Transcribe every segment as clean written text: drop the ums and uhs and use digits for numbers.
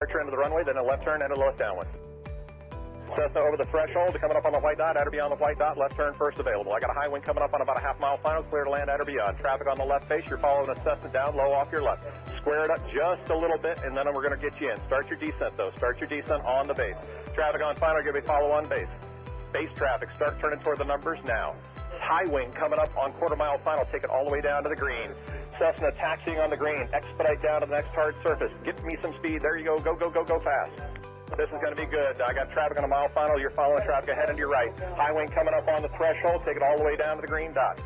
Turn to the runway, then a left turn and a left downwind. Cessna over the threshold, coming up on the white dot, at or beyond the white dot, left turn first available. I got a high wind coming up on about a half-mile final, clear to land at or beyond. Traffic on the left face, you're following a Cessna down, low off your left. Square it up just a little bit, and then we're going to get you in. Start your descent, though. Start your descent on the base. Traffic on final, give me follow on base. Base traffic, start turning toward the numbers now. High wing coming up on quarter-mile final, take it all the way down to the green. Cessna taxiing on the green, expedite down to the next hard surface. Get me some speed, there you go, go fast. This is going to be good. I got traffic on a mile final, you're following traffic ahead and to your right. High wing coming up on the threshold, take it all the way down to the green dot.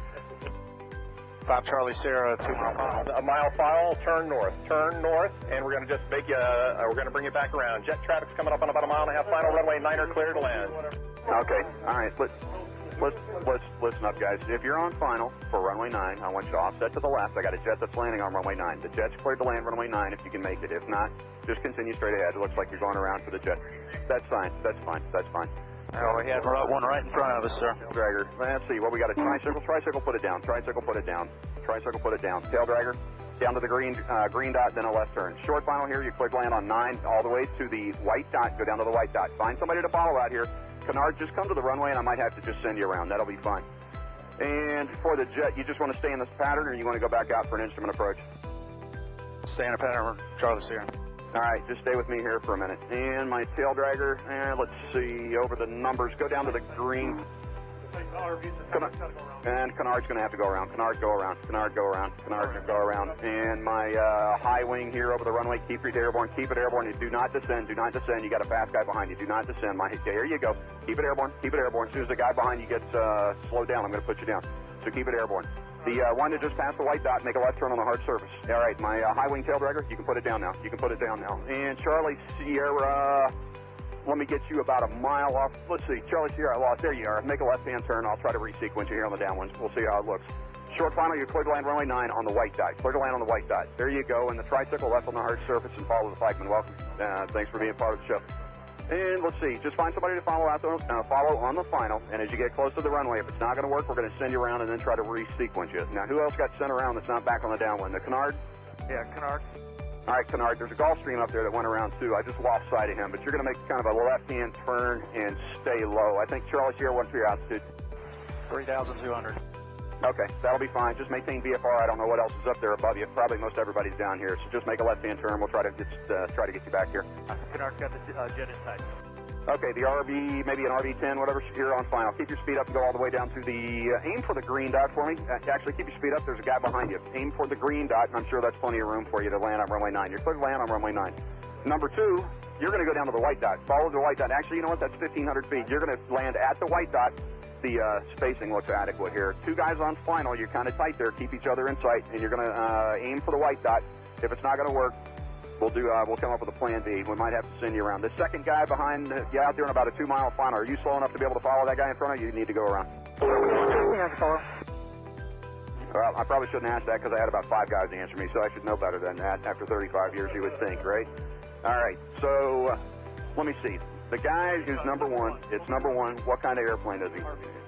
5 Charlie Sierra, 2 mile final. A mile final, turn north, and we're going to just make you, we're going to bring you back around. Jet traffic's coming up on about a mile and a half final, runway 9er clear to land. Okay, all right, let's listen up, guys. If you're on final for runway 9, I want you to offset to the left. I got a jet that's landing on runway 9. The jet's cleared to land runway 9 if you can make it. If not, just continue straight ahead. It looks like you're going around for the jet. That's fine. Oh, we have one right in front of us, sir. Dragger. Let's see, what we got, a tricycle, put it down. Tricycle, put it down. Tail dragger, down to the green dot, then a left turn. Short final here, you click land on 9, all the way to the white dot, go down to the white dot. Find somebody to follow out here. Canard, just come to the runway and I might have to just send you around. That'll be fine. And for the jet, you just want to stay in this pattern or you want to go back out for an instrument approach? Stay in a pattern, Charlie Sierra. All right, just stay with me here for a minute. And my tail dragger, let's see, over the numbers, go down to the green. And Canard's going to have to go around. Canard, go around. And my high wing here over the runway, keep it airborne. You do not descend. You got a fast guy behind you. Do not descend. There you go. Keep it airborne. As soon as the guy behind you gets slowed down, I'm going to put you down. So keep it airborne. The one that just passed the white dot, make a left turn on the hard surface. All right, my high wing tail dragger, you can put it down now. And Charlie Sierra, let me get you about a mile off. Let's see, Charlie Sierra, I lost. There you are. Make a left-hand turn. I'll try to resequence you here on the downwinds. We'll see how it looks. Short final, you're clear to land runway 9 on the white dot. There you go. And the tricycle left on the hard surface and follow the flagman. Welcome. Thanks for being part of the show. And let's see, just find somebody to follow on the final, and as you get close to the runway, if it's not going to work, we're going to send you around and then try to re-sequence you. Now, who else got sent around that's not back on the downwind? The Canard? Yeah, Canard. All right, Canard, there's a Gulfstream up there that went around too. I just lost sight of him, but you're going to make kind of a left-hand turn and stay low. I think Charlie Sierra, what's your altitude? 3,200. Okay, that'll be fine. Just maintain VFR. I don't know what else is up there above you. Probably most everybody's down here, so just make a left-hand turn. We'll try to get you back here. Canard's got the jet in sight. Okay, the RV, maybe an RV-10, whatever's here on final. Keep your speed up and go all the way down to the, aim for the green dot for me. Actually, keep your speed up. There's a guy behind you. Aim for the green dot, and I'm sure that's plenty of room for you to land on runway 9. You're clear to land on runway 9. Number 2, you're going to go down to the white dot. Follow the white dot. Actually, you know what? That's 1,500 feet. You're going to land at the white dot. The spacing looks adequate here. 2 guys on final. You're kind of tight there. Keep each other in sight, and you're going to aim for the white dot. If it's not going to work, we'll come up with a plan B. We might have to send you around. The second guy behind you out there in about a 2-mile final. Are you slow enough to be able to follow that guy in front of you? You need to go around. Well, I probably shouldn't ask that because I had about 5 guys answer me, so I should know better than that. After 35 years, you would think, right? All right. So let me see. The guy who's number 1, it's number 1. What kind of airplane is he?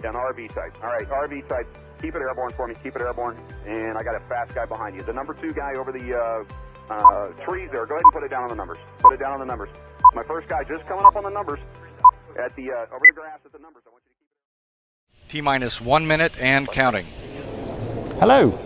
An RV type. All right, RV type. Keep it airborne for me. And I got a fast guy behind you. The number 2 guy over the trees there. Go ahead and put it down on the numbers. My first guy just coming up on the numbers at the over the grass at the numbers. I want you to keep it. T-minus 1 minute and counting. Hello.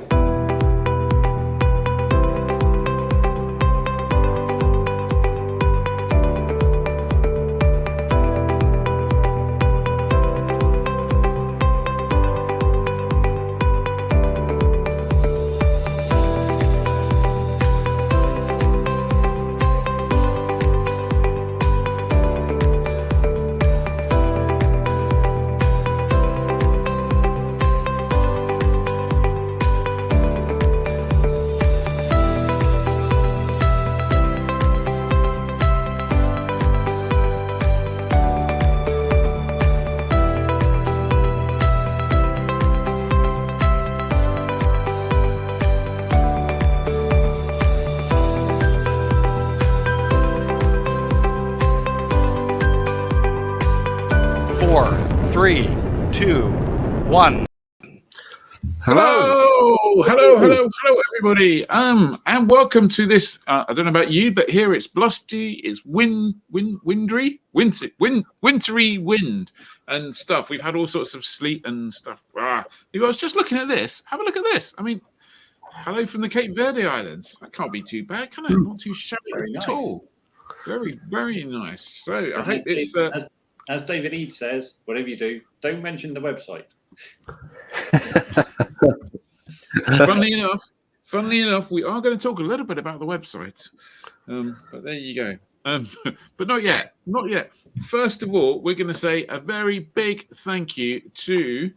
Hello, everybody. And welcome to this. I don't know about you, but here it's blustery, it's wintry wind and stuff. We've had all sorts of sleet and stuff. I was just looking at this. Have a look at this. I mean, hello from the Cape Verde Islands. That can't be too bad, can it? Not too shabby at all. Very, very nice. So I hope it's. As David Eade says, whatever you do, don't mention the website. Funnily enough, we are going to talk a little bit about the website, but there you go. But not yet. First of all, we're going to say a very big thank you to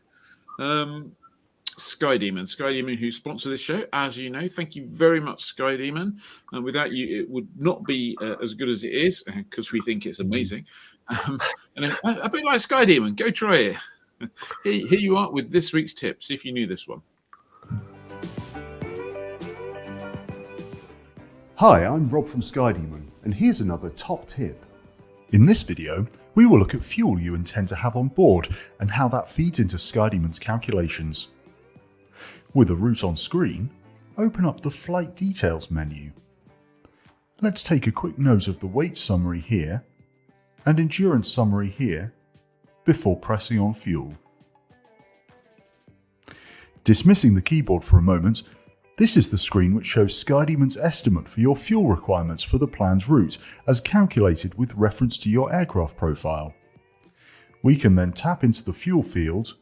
SkyDemon, who sponsor this show. As you know, thank you very much, SkyDemon. And without you, it would not be as good as it is, because we think it's amazing. And a bit like SkyDemon, go try it. Here you are with this week's tips, if you knew this one. Hi, I'm Rob from SkyDemon, and here's another top tip. In this video, we will look at fuel you intend to have on board and how that feeds into SkyDemon's calculations. With a route on screen, open up the Flight Details menu. Let's take a quick note of the weight summary here and endurance summary here before pressing on fuel. Dismissing the keyboard for a moment, this is the screen which shows SkyDemon's estimate for your fuel requirements for the planned route as calculated with reference to your aircraft profile. We can then tap into the fuel field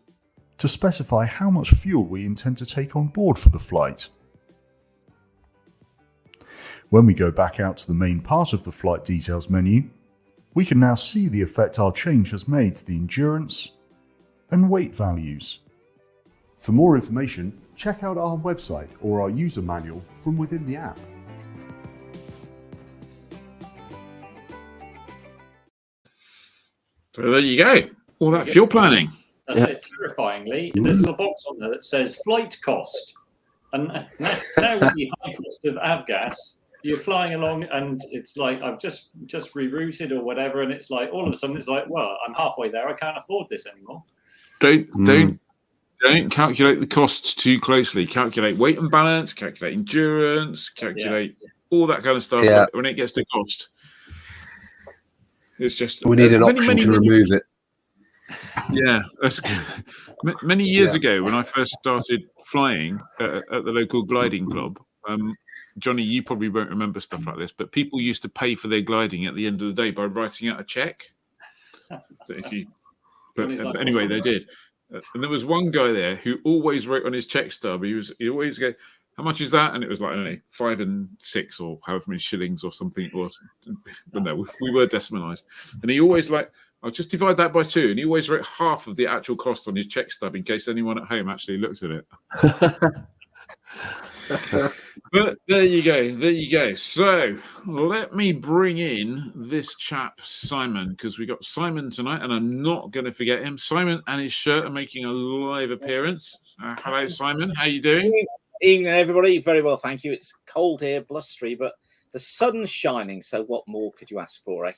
to specify how much fuel we intend to take on board for the flight. When we go back out to the main part of the Flight Details menu, we can now see the effect our change has made to the endurance and weight values. For more information, check out our website or our user manual from within the app. So there you go. All that fuel planning. That's it. Terrifyingly, there's a little box on there that says flight cost. And now with the high cost of avgas, you're flying along and it's like, I've just rerouted or whatever, and it's like, all of a sudden it's like, well, I'm halfway there, I can't afford this anymore. Don't calculate the costs too closely. Calculate weight and balance, calculate endurance, calculate all that kind of stuff. Yeah. When it gets to cost, it's just we need an option to remove it. Yeah, that's many years ago when I first started flying at the local gliding club. Johnny, you probably won't remember stuff like this, but people used to pay for their gliding at the end of the day by writing out a check. Anyway, they did. And there was one guy there who always wrote on his check stub. He always go, "How much is that?" And it was like, I don't know, 5 and 6 or however many shillings or something it was. But no, we were decimalised. And he always like, I'll just divide that by 2. And he always wrote half of the actual cost on his check stub in case anyone at home actually looked at it. But there you go. So let me bring in this chap, Simon, because we got Simon tonight, and I'm not going to forget him. Simon and his shirt are making a live appearance. Hello, Simon. How you doing? Evening, everybody. Very well, thank you. It's cold here, blustery, but the sun's shining, so what more could you ask for, eh?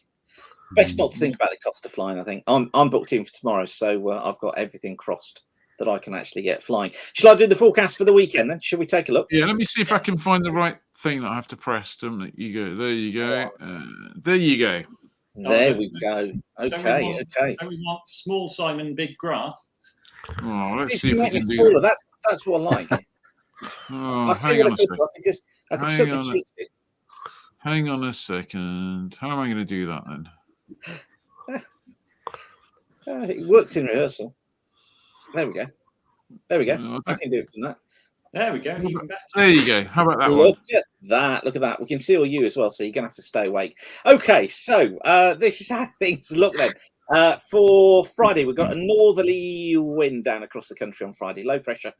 Best not to think about the cost of flying, I think. I'm booked in for tomorrow, so I've got everything crossed that I can actually get flying. Shall I do the forecast for the weekend then? Shall we take a look? Yeah, let me see if I can find the right thing that I have to press. There you go. There you go. There you go. There we go. Okay. Don't we want small Simon, big graph? Oh, let's see if we can do smaller. That's what I like. Oh, hang on a second. I could certainly cheat it. Hang on a second. How am I going to do that then? It worked in rehearsal. There we go. I can do it from that. There we go. Even better. There you go. How about that Look at that. Look at that. We can see all you as well, so you're going to have to stay awake. Okay, so this is how things look then. For Friday, we've got a northerly wind down across the country on Friday, low pressure,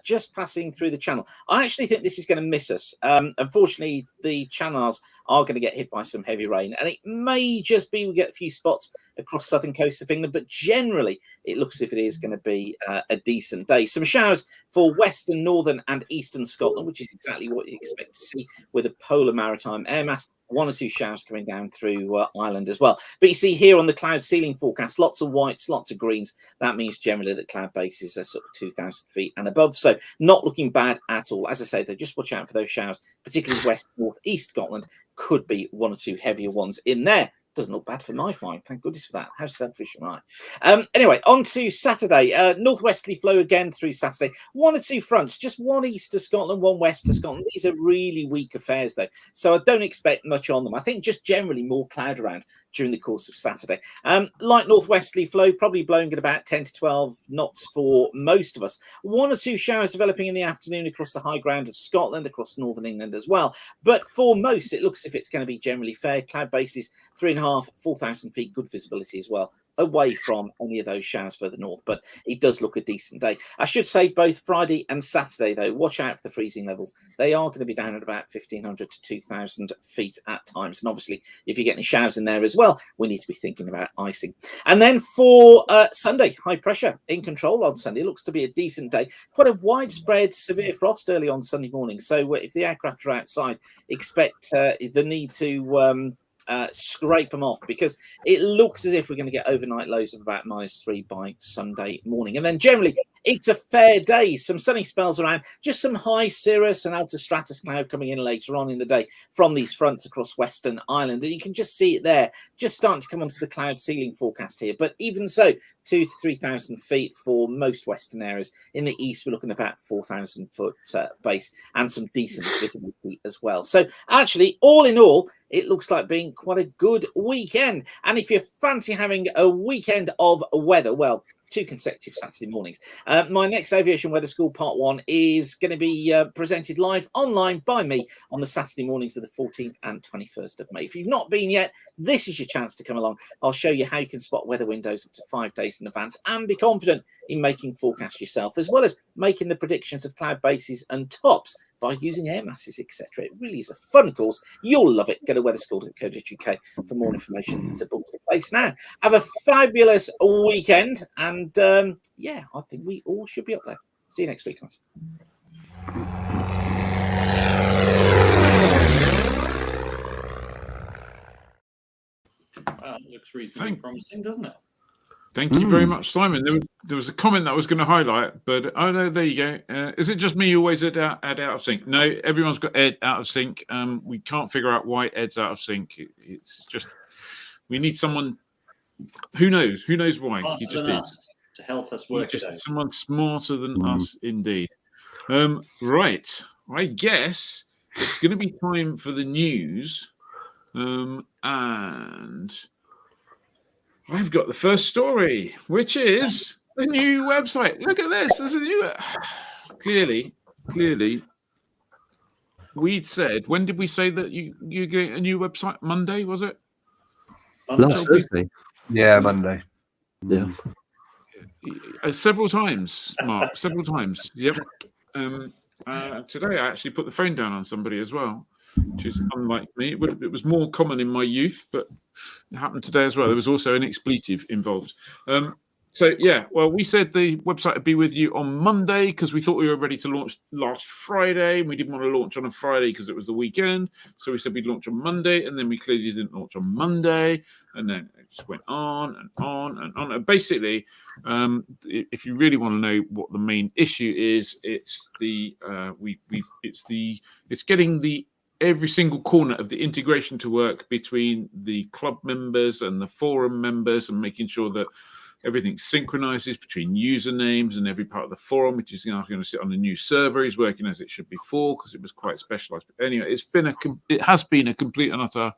just passing through the channel. I actually think this is going to miss us. Unfortunately, the channels are going to get hit by some heavy rain, and it may just be we get a few spots across southern coast of England, but generally it looks as if it is going to be a decent day. Some showers for western, northern and eastern Scotland, which is exactly what you expect to see with a polar maritime air mass. 1 or 2 showers coming down through Ireland as well. But you see here on the cloud ceiling forecast, lots of whites, lots of greens. That means generally that cloud bases are sort of 2,000 feet and above. So not looking bad at all. As I say, though, just watch out for those showers, particularly west, north, east Scotland. Could be 1 or 2 heavier ones in there. Doesn't look bad for my fine. Thank goodness for that. How selfish am I? Anyway, on to Saturday. Northwesterly flow again through Saturday. 1 or 2 fronts, just 1 east of Scotland, 1 west of Scotland. These are really weak affairs, though. So I don't expect much on them. I think just generally more cloud around during the course of Saturday. Light northwesterly flow, probably blowing at about 10 to 12 knots for most of us. 1 or 2 showers developing in the afternoon across the high ground of Scotland, across northern England as well. But for most, it looks as if it's going to be generally fair. Cloud bases, 3,500, 4,000 feet, good visibility as well, away from any of those showers further north. But it does look a decent day. I should say both Friday and Saturday, though, watch out for the freezing levels. They are going to be down at about 1,500 to 2,000 feet at times. And obviously, if you get any showers in there as well, we need to be thinking about icing. And then for Sunday, high pressure in control on Sunday. It looks to be a decent day. Quite a widespread severe frost early on Sunday morning. So if the aircraft are outside, expect the need to scrape them off, because it looks as if we're going to get overnight lows of about -3 by Sunday morning. And then generally it's a fair day. Some sunny spells around, just some high cirrus and alto stratus cloud coming in later on in the day from these fronts across Western Ireland. And you can just see it there, just starting to come onto the cloud ceiling forecast here. But even so, 2,000 to 3,000 feet for most Western areas. In the east, we're looking at about 4,000 foot base and some decent visibility as well. So actually, all in all, it looks like being quite a good weekend. And if you fancy having a weekend of weather, well, 2 consecutive Saturday mornings. My next Aviation Weather School Part 1 is going to be presented live online by me on the Saturday mornings of the 14th and 21st of May. If you've not been yet, this is your chance to come along. I'll show you how you can spot weather windows up to 5 days in advance and be confident in making forecasts yourself, as well as making the predictions of cloud bases and tops by using air masses, etc. It really is a fun course. You'll love it. Go to weatherschool.co.uk for more information to book your place now. Have a fabulous weekend, and yeah, I think we all should be up there. See you next week, guys. Well, it looks reasonably promising, doesn't it? Thank you very much, Simon. There was a comment that I was going to highlight, but oh no, there you go. Is it just me who always Ed out of sync? No, everyone's got Ed out of sync. We can't figure out why Ed's out of sync. It's just we need someone. Who knows? Who knows why? He just is to help us work it out. Someone smarter than us, indeed. Right. I guess it's going to be time for the news, and I've got the first story, which is the new website. Look at this. There's a new. Clearly, we'd said. When did we say that you get a new website? Monday, was it? Last Thursday. Yeah, Monday. Yeah. Several times, Mark. Several times. Yep. Today, I actually put the phone down on somebody as well, which is unlike me. It was more common in my youth, but it happened today as well. There was also an expletive involved. So, yeah, well, we said the website would be with you on Monday because we thought we were ready to launch last Friday. And we didn't want to launch on a Friday because it was the weekend. So we said we'd launch on Monday, and then we clearly didn't launch on Monday. And then it just went on and on and on. And basically, if you really want to know what the main issue is, it's getting every single corner of the integration to work between the club members and the forum members, and making sure that everything synchronizes between usernames and every part of the forum, which is now going to sit on a new server, is working as it should before because it was quite specialized. But anyway, it has been a complete and utter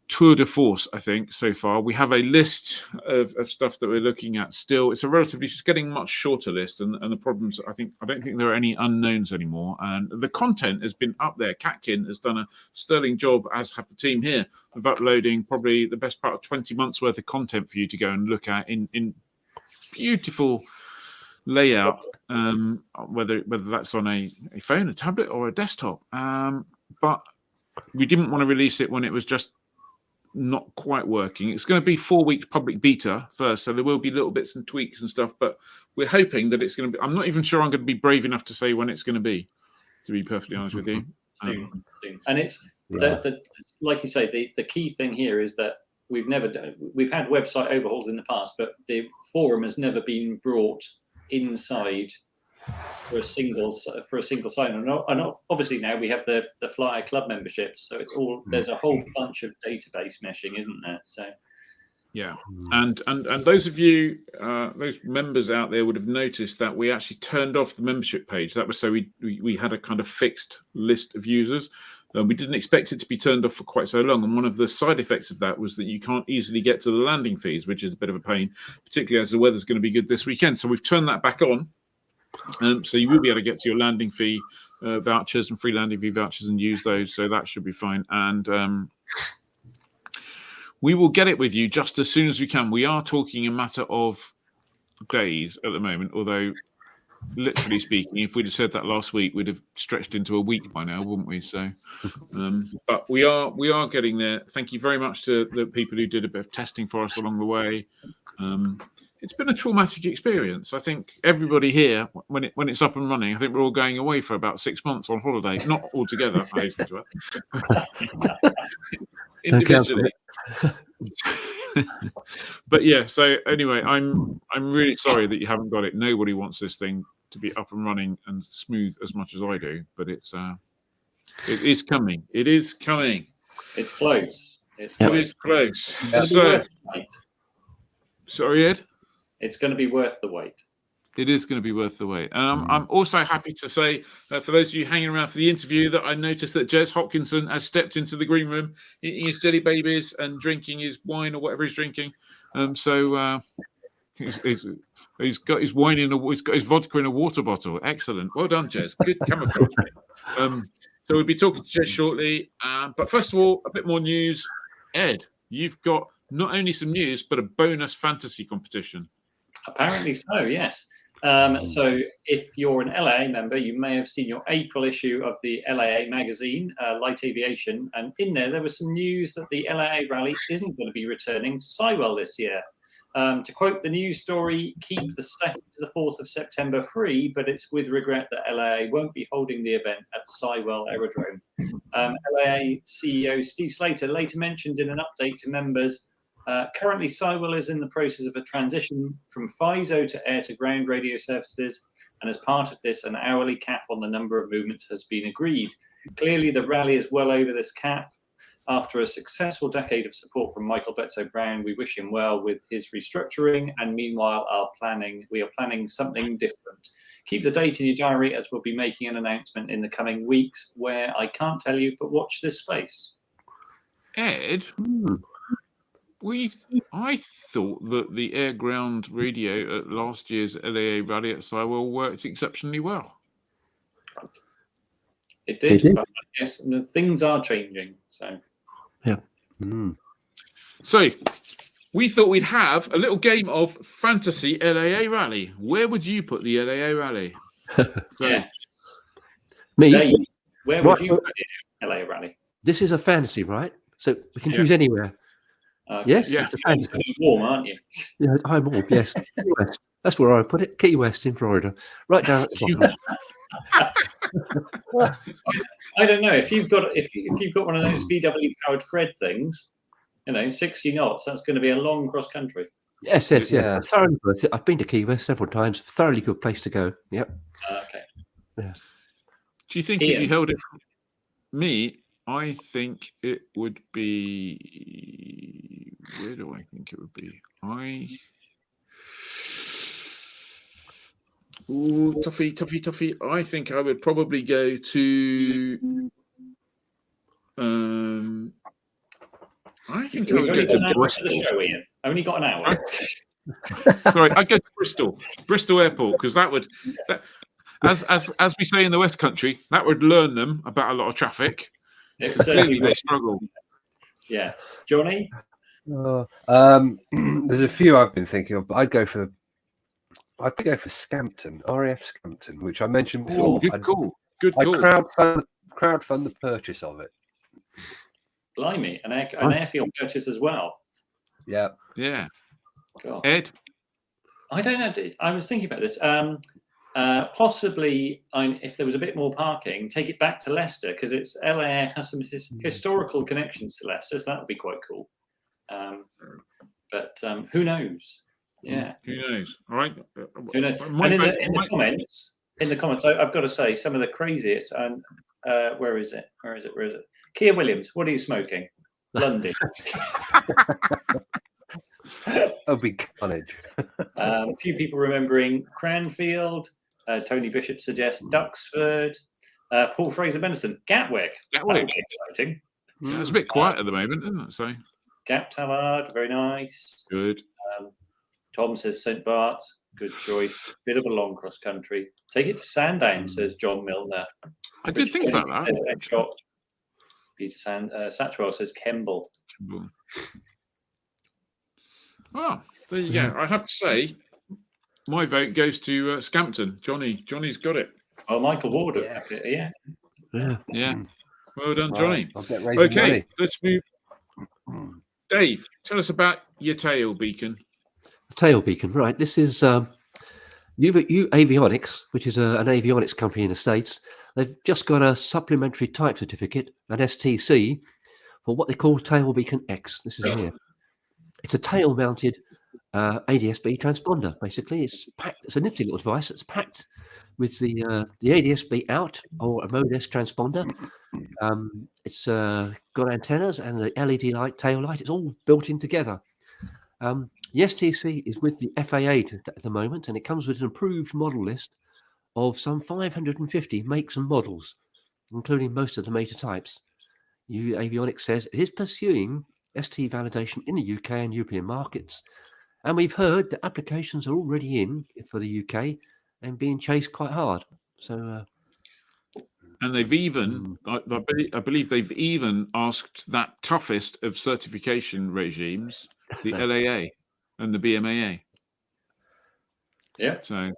tour de force, I think, so far. We have a list of stuff that we're looking at still. It's a relatively just getting much shorter list, and the problems, I don't think there are any unknowns anymore. And the content has been up there. Catkin has done a sterling job, as have the team here, of uploading probably the best part of 20 months worth of content for you to go and look at in beautiful layout, whether that's on a phone, a tablet, or a desktop. but we didn't want to release it when it was just not quite working. It's going to be 4 weeks public beta first, so there will be little bits and tweaks and stuff, but we're hoping that it's going to be. I'm not even sure I'm going to be brave enough to say when it's going to be perfectly honest with you. Soon. And it's like you say, the key thing here is that we've had website overhauls in the past, but the forum has never been brought inside for a single sign. And obviously now we have the Flyer Club memberships, so it's all, there's a whole bunch of database meshing, isn't there? So yeah, and those of you, those members out there would have noticed that we actually turned off the membership page. That was so we had a kind of fixed list of users. We didn't expect it to be turned off for quite so long, and one of the side effects of that was that you can't easily get to the landing fees, which is a bit of a pain, particularly as the weather's going to be good this weekend. So we've turned that back on, so you will be able to get to your landing fee vouchers and free landing fee vouchers and use those. So that should be fine, and we will get it with you just as soon as we can. We are talking a matter of days at the moment, although literally speaking, if we'd have said that last week, we'd have stretched into a week by now, wouldn't we? So, but we are getting there. Thank you very much to the people who did a bit of testing for us along the way. It's been a traumatic experience. I think everybody here, when it's up and running, I think we're all going away for about 6 months on holiday. Not all together, I hasten to add. Individually. But yeah, so anyway, I'm really sorry that you haven't got it. Nobody wants this thing to be up and running and smooth as much as I do, but it is coming. It is coming. it's close. It is close. So, sorry, Ed? it's going to be worth the wait. It is going to be worth the wait. And I'm also happy to say, for those of you hanging around for the interview, that I noticed that Jez Hopkinson has stepped into the green room, eating his jelly babies and drinking his wine or whatever he's drinking. So he's got his wine he's got his vodka in a water bottle. Excellent. Well done, Jez. Good camouflage. So we'll be talking to Jez shortly. But first of all, a bit more news. Ed, you've got not only some news, but a bonus fantasy competition. Apparently so, yes. So if you're an LAA member, you may have seen your April issue of the LAA magazine, Light Aviation, and in there was some news that the LAA rally isn't going to be returning to Sywell this year. To quote the news story, keep the 2nd to the 4th of September free, but it's with regret that LAA won't be holding the event at Sywell Aerodrome. LAA CEO Steve Slater later mentioned in an update to members, currently, Sywell is in the process of a transition from FISO to air-to-ground radio services, and as part of this, an hourly cap on the number of movements has been agreed. Clearly, the rally is well over this cap. After a successful decade of support from Michael Betzo-Brown, we wish him well with his restructuring, and meanwhile, we are planning something different. Keep the date in your diary, as we'll be making an announcement in the coming weeks, where I can't tell you, but watch this space. Ed? I thought that the air-ground radio at last year's LAA rally at Sywell worked exceptionally well. It did. But yes, things are changing. So, yeah. So, we thought we'd have a little game of fantasy LAA rally. Where would you put the LAA rally? Me? Where would you put the LAA rally? This is a fantasy, right? So we can choose anywhere. Yes, yeah. You're warm, aren't you? Yeah, I'm warm. Yes, Key West. That's where I put it. Key West in Florida, right down at the bottom. I don't know if you've got one of those VW powered Fred things, 60 knots. That's going to be a long cross country. Yes, yeah. Thoroughly worth it. I've been to Key West several times. Thoroughly good place to go. Yep. Okay. Yeah. Do you think if you held it from me? I think it would be. Where do I think it would be? Toughy. I think I would probably go to. I think I would go to the show, Ian. Only got an hour. Sorry, I'd go to Bristol Airport, because that would, as we say in the West Country, that would learn them about a lot of traffic. Clearly, they struggle. Yeah, Johnny. There's a few I've been thinking of, but I'd go for Scampton, RAF Scampton, which I mentioned before. Good call. Good I call. crowdfund the purchase of it. Blimey, an airfield purchase as well. Yeah. Yeah. God. Ed? I don't know. I was thinking about this. Possibly, if there was a bit more parking, take it back to Leicester, because it's LA has some historical connections to Leicester, so that would be quite cool. But who knows? Yeah. Who knows? All right. Who knows? And in the comments, I've got to say some of the craziest. And where is it? Kia Williams, what are you smoking? London. A big carnage. A few people remembering Cranfield. Tony Bishop suggests Duxford. Paul Fraser Benison, Gatwick. That would be exciting. Yeah, it's a bit quiet at the moment, isn't it? So Gap Tavard, very nice. good. Tom says St. Bart's, good choice. Bit of a long cross country. Take it to Sandown, says John Milner. I did think about that. Peter Satchwell says Kemble. Oh, there you go. I have to say, my vote goes to Scampton. Johnny's got it. Oh, Michael Ward. Yeah. Well done, Johnny. Okay, money. Let's move. Dave, tell us about your tail beacon. Tail beacon, right? This is Avionics, which is an avionics company in the States. They've just got a supplementary type certificate, an STC, for what they call Tail Beacon X. This is here. It's a tail-mounted ADS-B transponder. Basically, it's packed. It's a nifty little device that's packed with the ADS-B out or a Mode S transponder. It's got antennas and the LED light, tail light. It's all built in together. The STC is with the FAA at the moment, and it comes with an approved model list of some 550 makes and models, including most of the major types. Avionics says it is pursuing ST validation in the UK and European markets, and we've heard that applications are already in for the UK and being chased quite hard. So, and they've even, I believe, they've even asked that toughest of certification regimes, the LAA and the BMAA. Yeah. So,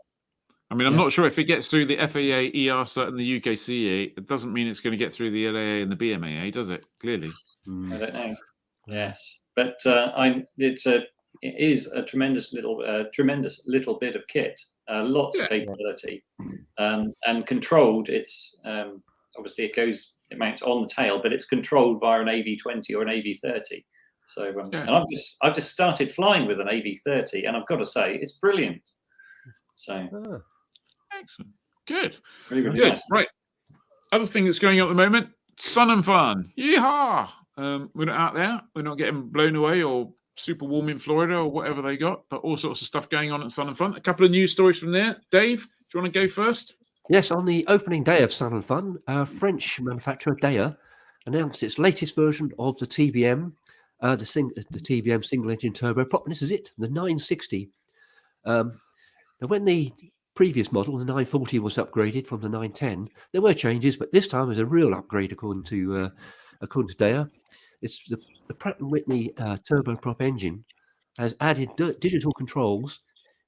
I mean, I'm not sure if it gets through the FAA, EASA, and the UKCA. It doesn't mean it's going to get through the LAA and the BMAA, does it? Clearly. I don't know. Yes, but it is a tremendous little bit of kit, lots of capability, and controlled. It's obviously it mounts on the tail, but it's controlled via an AV20 or an AV30. So, and I've just started flying with an AV30, and I've got to say it's brilliant. So, excellent, good, really, really good. nice. Right, other thing that's going on at the moment: sun and fun. Yeehaw! We're not out there. We're not getting blown away or super warm in Florida or whatever they got, but all sorts of stuff going on at Sun and Fun. A couple of news stories from there. Dave, do you want to go first? Yes, on the opening day of Sun and Fun, French manufacturer Daya announced its latest version of the TBM, the TBM single-engine turboprop. And this is it, the 960. Now, when the previous model, the 940, was upgraded from the 910, there were changes, but this time was a real upgrade according to Daya. It's the Pratt & Whitney turboprop engine has added digital controls,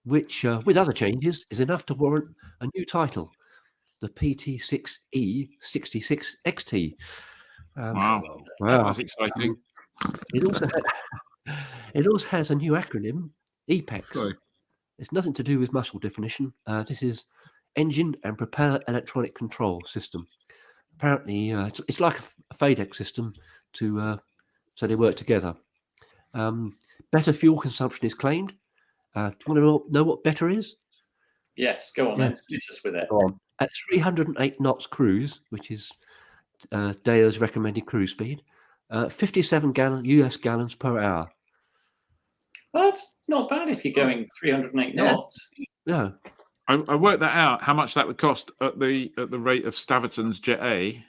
which, with other changes, is enough to warrant a new title, the PT6E 66XT. Wow, that's exciting. It also has a new acronym, EPEX. Sorry. It's nothing to do with muscle definition. This is Engine and Propeller Electronic Control System. Apparently, it's like a FADEC system so they work together. Better fuel consumption is claimed. Do you want to know what better is? Yes, go on then. Hit us with it. Go on. At 308 knots cruise, which is Daya's recommended cruise speed, 57 US gallons per hour. Well, that's not bad if you're going 308 knots. No. I worked that out, how much that would cost at the rate of Staverton's Jet A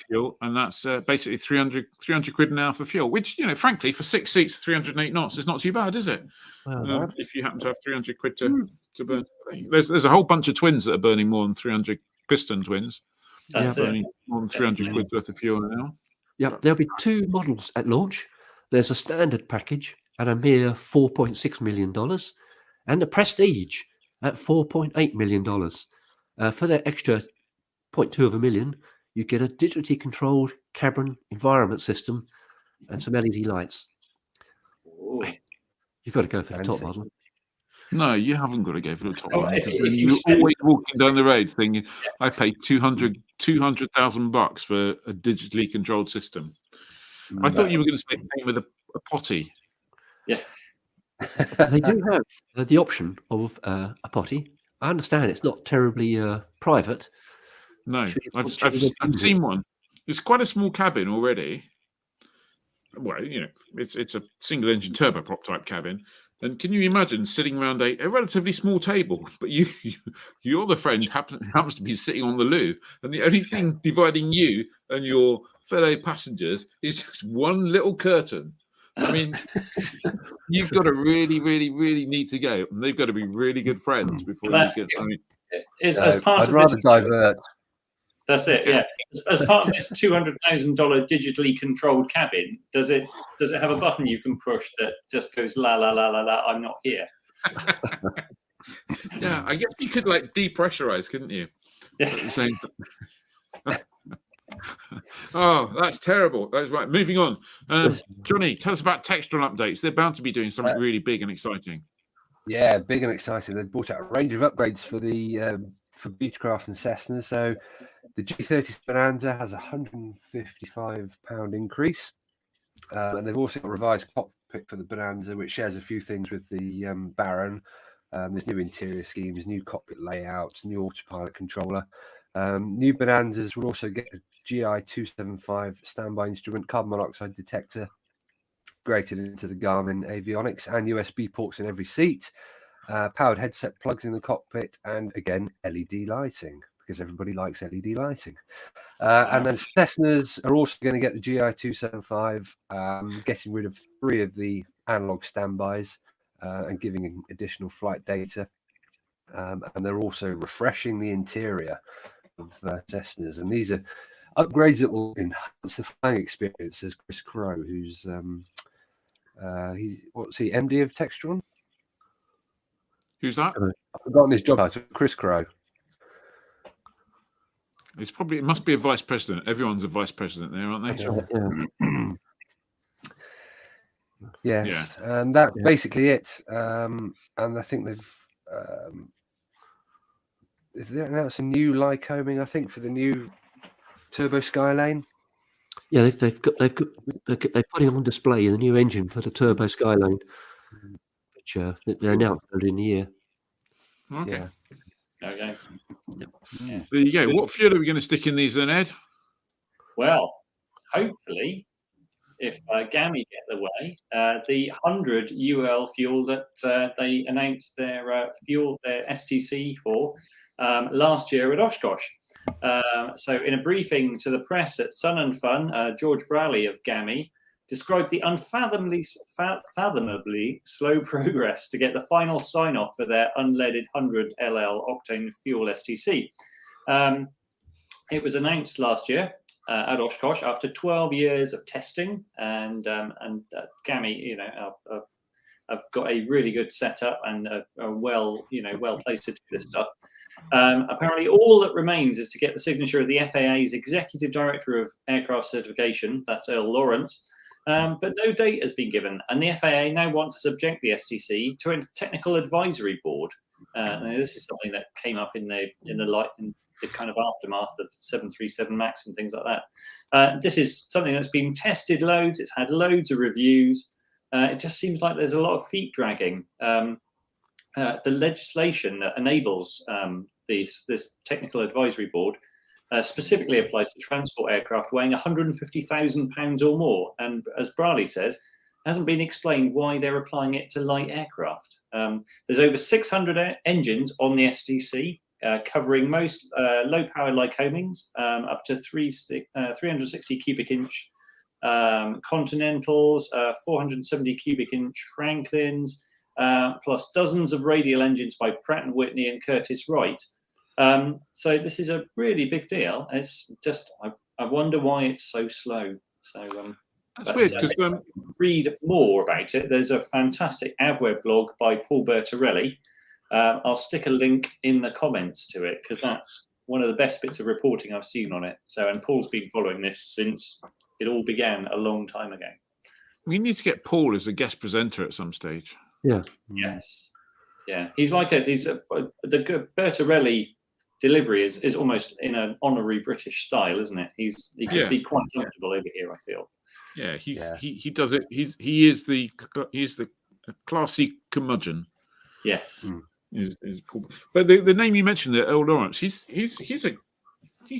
fuel, and that's basically 300 quid an hour for fuel, which, frankly, for 6 seats, 308 knots is not too bad, is it? If you happen to have 300 quid to burn. There's a whole bunch of twins that are burning more than 300 piston twins. That's burning more than 300 quid worth of fuel an hour. Yeah, there'll be two models at launch. There's a standard package at a mere $4.6 million, and the Prestige at $4.8 million. For their extra 0.2 of a million, you get a digitally controlled cabin environment system and some LED lights. Ooh. You've got to go for the top model. No, you haven't got to go for the top Oh, one. if Because you then you're spend- always walking down the road thinking, I paid $200,000 for a digitally controlled system. I thought you were going to say it came with a potty. Yeah. They do have the option of a potty. I understand it's not terribly private. No, Should you- I've should you use seen it? one. It's quite a small cabin already. Well, you know, it's a single engine turboprop type cabin. And can you imagine sitting around a relatively small table, but your other friend happens to be sitting on the loo, and the only thing dividing you and your fellow passengers is just one little curtain. I mean, you've got to really, really, really need to go, and they've got to be really good friends before you can. I mean, as part I'd of rather this, divert. That's it. Yeah. As part of this $200,000 digitally controlled cabin, does it have a button you can push that just goes la la la la la? I'm not here. Yeah, I guess you could like depressurize, couldn't you? Yeah. Saying, oh, that's terrible. That's right. Moving on. Johnny, tell us about Textron updates. They're bound to be doing something really big and exciting. Yeah, big and exciting. They've brought out a range of upgrades for the for Beechcraft and Cessna. So the G30 Bonanza has a £155 increase, and they've also got a revised cockpit for the Bonanza, which shares a few things with the Baron. There's new interior schemes, new cockpit layout, new autopilot controller. New Bonanzas will also get a GI 275 standby instrument, carbon monoxide detector, integrated into the Garmin Avionics, and USB ports in every seat, powered headset plugs in the cockpit, and again, LED lighting, because everybody likes LED lighting. And then Cessnas are also going to get the GI 275, getting rid of 3 of the analog standbys and giving additional flight data. And they're also refreshing the interior of Cessnas. And these are upgrades that will enhance the flying experience, says Chris Crow, who's what's he, MD of Textron? Who's that? I've forgotten his job title. Chris Crow. It must be a vice president. Everyone's a vice president there, aren't they? Yeah. Yes, Yeah. and that's basically it. And I think they've announced a new Lycoming, I think, for the new Turbo Skylane. Yeah, they're putting on display the new engine for the Turbo Skylane, which they announced earlier in the year. Okay. Yeah. Okay. There you go. What fuel are we going to stick in these then, Ed? Well, hopefully, if GAMI get the way, the 100 UL fuel that they announced their STC for last year at Oshkosh. So in a briefing to the press at Sun and Fun, George Browley of GAMI described the unfathomably slow progress to get the final sign-off for their unleaded 100 LL octane fuel STC. It was announced last year at Oshkosh after 12 years of testing, and GAMI, have got a really good setup and are well placed to do this stuff. Apparently, all that remains is to get the signature of the FAA's Executive Director of Aircraft Certification, that's Earl Lawrence, but no date has been given, and the FAA now want to subject the STC to a technical advisory board. This is something that came up in the kind of aftermath of 737 MAX and things like that. This is something that's been tested loads. It's had loads of reviews. It just seems like there's a lot of feet dragging. The legislation that enables this technical advisory board specifically applies to transport aircraft weighing 150,000 pounds or more. And as Braley says, hasn't been explained why they're applying it to light aircraft. There's over 600 engines on the STC, covering most low-powered Lycomings, up to 360 cubic inch Continentals, 470 cubic inch Franklins, plus dozens of radial engines by Pratt & Whitney and Curtiss Wright. So this is a really big deal. It's just, I wonder why it's so slow. So that's weird, because read more about it. There's a fantastic AvWeb blog by Paul Bertorelli. I'll stick a link in the comments to it, because one of the best bits of reporting I've seen on it. So, and Paul's been following this since it all began a long time ago. We need to get Paul as a guest presenter at some stage. Yeah. Yes. Yeah. He's the Bertarelli delivery is almost in an honorary British style, isn't it? He could be quite comfortable over here, I feel. Yeah, he does it. He is the classy curmudgeon. Yes. Is cool. But the name you mentioned there, Earl Lawrence, he's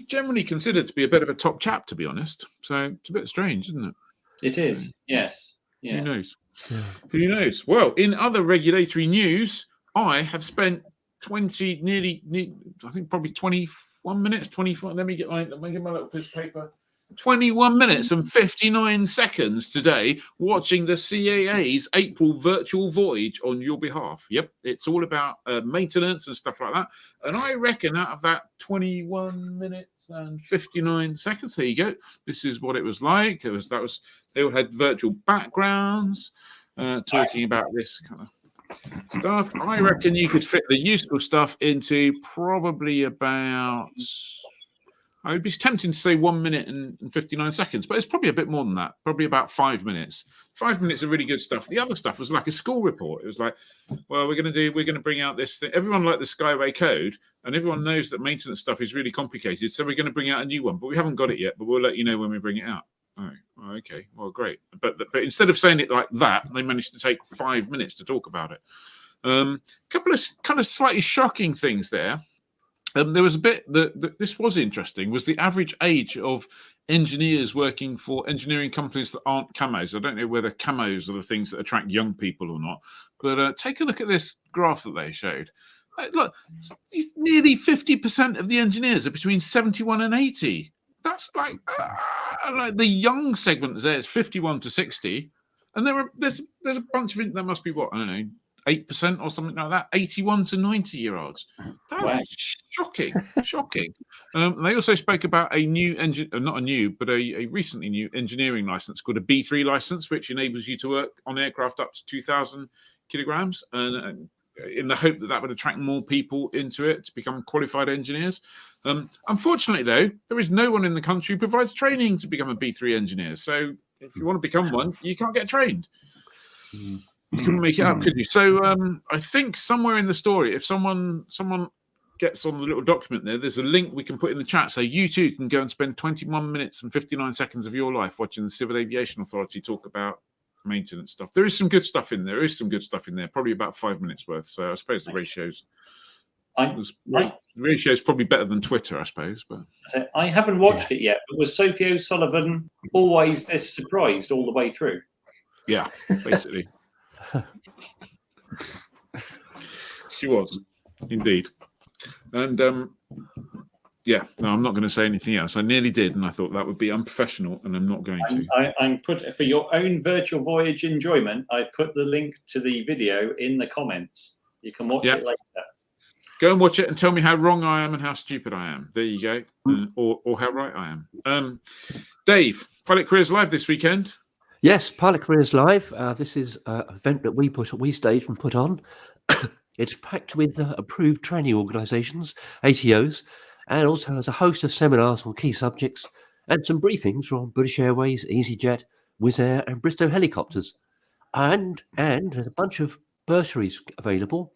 generally considered to be a bit of a top chap, to be honest. So it's a bit strange, isn't it? It is. Yes. Yeah. Who knows? Yeah. Who knows? Well, in other regulatory news, I have spent I think probably 21 minutes, 24. Let me get my little piece of paper. 21 minutes and 59 seconds today watching the CAA's April virtual voyage on your behalf. Yep, it's all about maintenance and stuff like that. And I reckon out of that 21 minutes and 59 seconds, there you go. This is what it was like. They all had virtual backgrounds talking about this kind of stuff. I reckon you could fit the useful stuff into probably about, I would be tempting to say 1 minute and 59 seconds, but it's probably a bit more than that, probably about 5 minutes. 5 minutes of really good stuff. The other stuff was like a school report. It was like, well, we're going to bring out this thing. Everyone liked the Skyway code, and everyone knows that maintenance stuff is really complicated, so we're going to bring out a new one, but we haven't got it yet, but we'll let you know when we bring it out. Oh, okay. Well, great. But instead of saying it like that, they managed to take 5 minutes to talk about it. A couple of kind of slightly shocking things there. There was a bit that this was interesting, was the average age of engineers working for engineering companies that aren't camos. I don't know whether camos are the things that attract young people or not, but take a look at this graph that they showed. Look, nearly 50% of the engineers are between 71 and 80. That's like the young segment there is 51 to 60, and there's a bunch of it. That must be what, I don't know, 8% or something like that. 81 to 90-year-olds. That's shocking. They also spoke about a new a recently new engineering license called a B3 license, which enables you to work on aircraft up to 2,000 kilograms, and in the hope that would attract more people into it to become qualified engineers. Unfortunately, though, there is no one in the country who provides training to become a B3 engineer. So if you want to become one, you can't get trained. You couldn't make it up, could you? So I think somewhere in the story, if someone gets on the little document there's a link we can put in the chat, so you too can go and spend 21 minutes and 59 seconds of your life watching the Civil Aviation Authority talk about maintenance stuff. There is some good stuff in there. Probably about 5 minutes worth. So I suppose the ratios probably better than Twitter, I suppose. But I haven't watched it yet. But was Sophie O'Sullivan always this surprised all the way through? Yeah, basically. She was indeed. And yeah, no, I'm not going to say anything else. I nearly did, and I thought that would be unprofessional, and I'm not going to. I'm put for your own virtual voyage enjoyment. I put the link to the video in the comments. You can watch it later. Go and watch it and tell me how wrong I am and how stupid I am. There you go, or how right I am. Dave, Pilot Careers Live this weekend. Yes, Pilot Careers Live. This is an event that we staged and put on. It's packed with approved training organisations, ATOs, and also has a host of seminars on key subjects and some briefings from British Airways, EasyJet, Wizz Air, and Bristow Helicopters. And there's a bunch of bursaries available.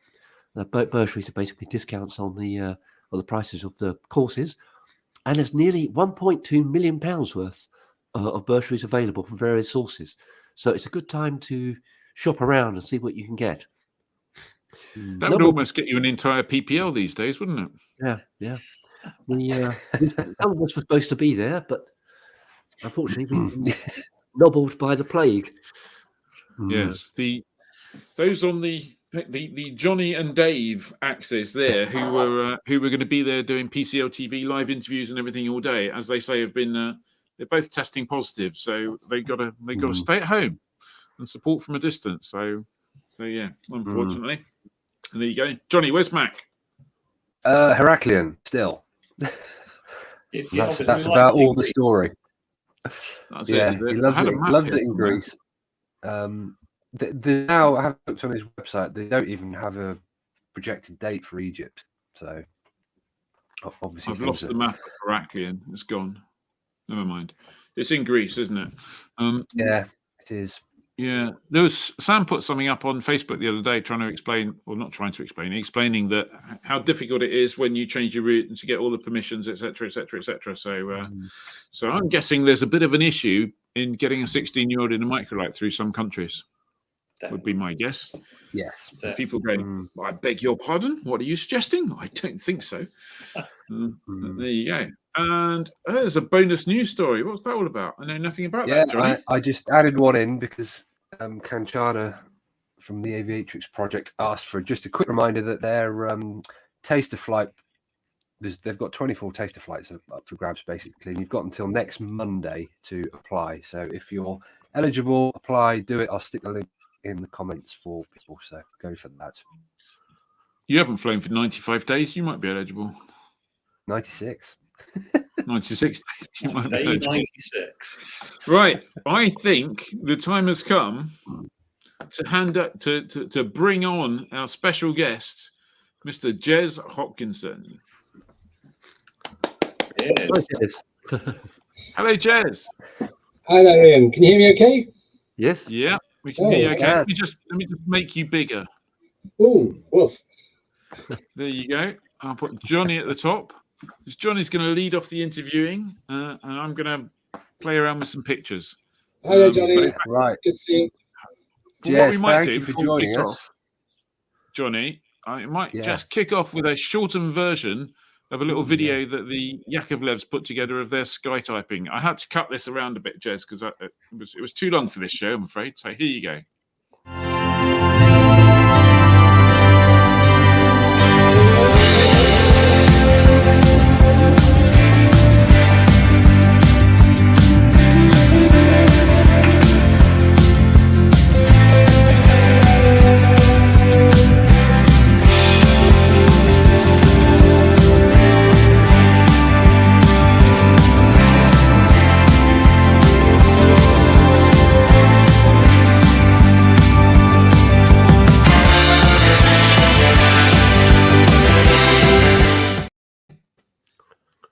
The bursaries are basically discounts on the prices of the courses. And there's nearly £1.2 million worth of bursaries available from various sources. So it's a good time to shop around and see what you can get. That would almost get you an entire PPL these days, wouldn't it? Yeah. Some of us were supposed to be there, but unfortunately we nobbled by the plague. Yes, those on the Johnny and Dave axis there, who were going to be there doing PCL TV live interviews and everything all day, as they say, have been they're both testing positive, so they got to stay at home and support from a distance. So yeah, unfortunately. And there you go, Johnny. Where's Mac? Heraklion still. That's about all the story. That's yeah, it. He loved it in Greece. They now have looked on his website. They don't even have a projected date for Egypt. So Obviously, I've lost the map of Heraklion. It's gone. Never mind. It's in Greece, isn't it? Yeah, it is. Yeah, there was Sam put something up on Facebook the other day trying to explain, or not trying to explain, explaining that how difficult it is when you change your route and to get all the permissions, etc., etc., etc. So I'm guessing there's a bit of an issue in getting a 16-year-old in a microlight through some countries. Would be my guess. Yes. People going, I beg your pardon. What are you suggesting? I don't think so. There you go. And there's a bonus news story. What's that all about? I know nothing about that, Johnny. I just added one in because Kanchana from the Avionics project asked for just a quick reminder that their taster flight, they've got 24 taster flights up for grabs, basically. And you've got until next Monday to apply. So if you're eligible, apply, do it. I'll stick the link in the comments for people. So go for that. You haven't flown for 95 days. You might be eligible. 96. 96 days. You might be Day eligible. 96. Right. I think the time has come to hand up to bring on our special guest, Mr. Jez Hopkinson. Yes. Hello, Jez. Hello, Ian. Can you hear me okay? Yes. Yeah, we can hear you okay. Let me just make you bigger. Oh, woof. There you go. I'll put Johnny at the top. Johnny's going to lead off the interviewing, and I'm going to play around with some pictures. Hello, Johnny. Right. Good to see you. What we might thank do you for before we joining kick us. off, Johnny, I might just kick off with a shortened version of a little video that the Yakovlevs put together of their sky typing. I had to cut this around a bit, Jez, because it was too long for this show, I'm afraid. So here you go.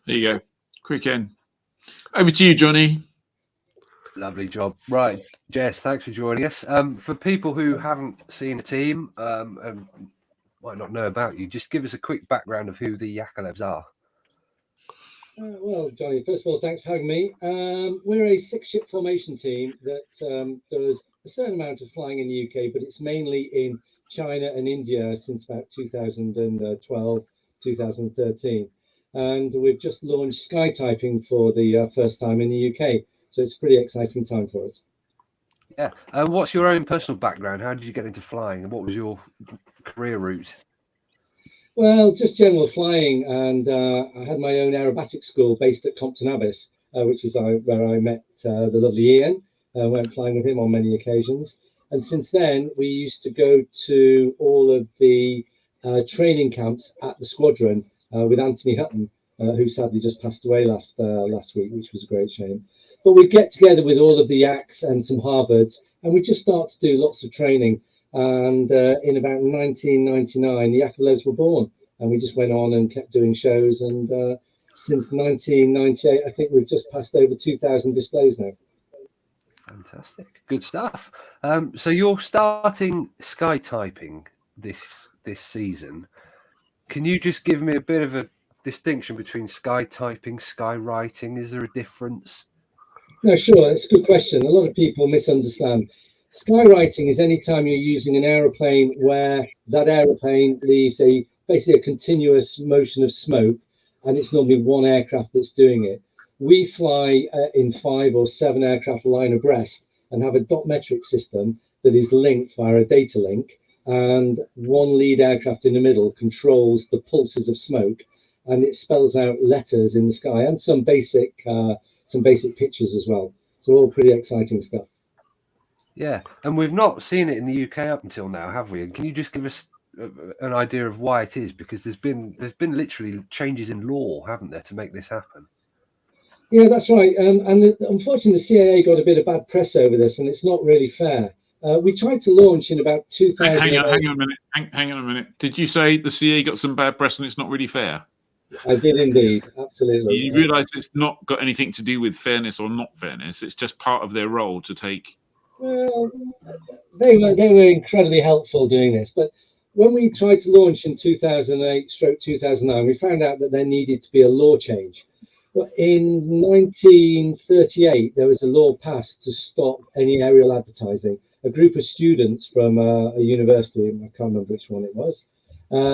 There you go. Quick end. Over to you, Johnny. Lovely job. Right, Jess, thanks for joining us. For people who haven't seen the team and might not know about you, just give us a quick background of who the Yakolevs are. Well, Johnny, first of all, thanks for having me. We're a 6-ship formation team that does a certain amount of flying in the UK, but it's mainly in China and India since about 2012, 2013. And we've just launched sky typing for the first time in the UK. So it's a pretty exciting time for us. Yeah. What's your own personal background? How did you get into flying and what was your career route? Well, just general flying. And I had my own aerobatic school based at Compton Abbas, which is where I met the lovely Ian. Went flying with him on many occasions. And since then, we used to go to all of the training camps at the squadron with Anthony Hutton, who sadly just passed away last week, which was a great shame. But we'd get together with all of the Yaks and some Harvards, and we just start to do lots of training. And in about 1999, the Yakolevs were born, and we just went on and kept doing shows. And since 1998, I think we've just passed over 2,000 displays now. Fantastic, good stuff. So you're starting sky typing this season. Can you just give me a bit of a distinction between sky typing, sky writing? Is there a difference? No, sure. It's a good question. A lot of people misunderstand. Skywriting is any time you're using an aeroplane where that aeroplane leaves basically a continuous motion of smoke, and it's normally one aircraft that's doing it. We fly in 5 or 7 aircraft line abreast and have a dot metric system that is linked via a data link, and one lead aircraft in the middle controls the pulses of smoke, and it spells out letters in the sky and some basic pictures as well. So all pretty exciting stuff. Yeah, and we've not seen it in the UK up until now, have we? And can you just give us an idea of why it is? Because there's been literally changes in law, haven't there, to make this happen? Yeah, that's right. And unfortunately, the CAA got a bit of bad press over this, and it's not really fair. We tried to launch in about 2000. Hang on a minute. Did you say the CAA got some bad press and it's not really fair? I did indeed, absolutely. You realise it's not got anything to do with fairness or not fairness. It's just part of their role to take. Well, they were incredibly helpful doing this, but when we tried to launch in 2008/2009, we found out that there needed to be a law change. But in 1938, there was a law passed to stop any aerial advertising. A group of students from a university, I can't remember which one it was,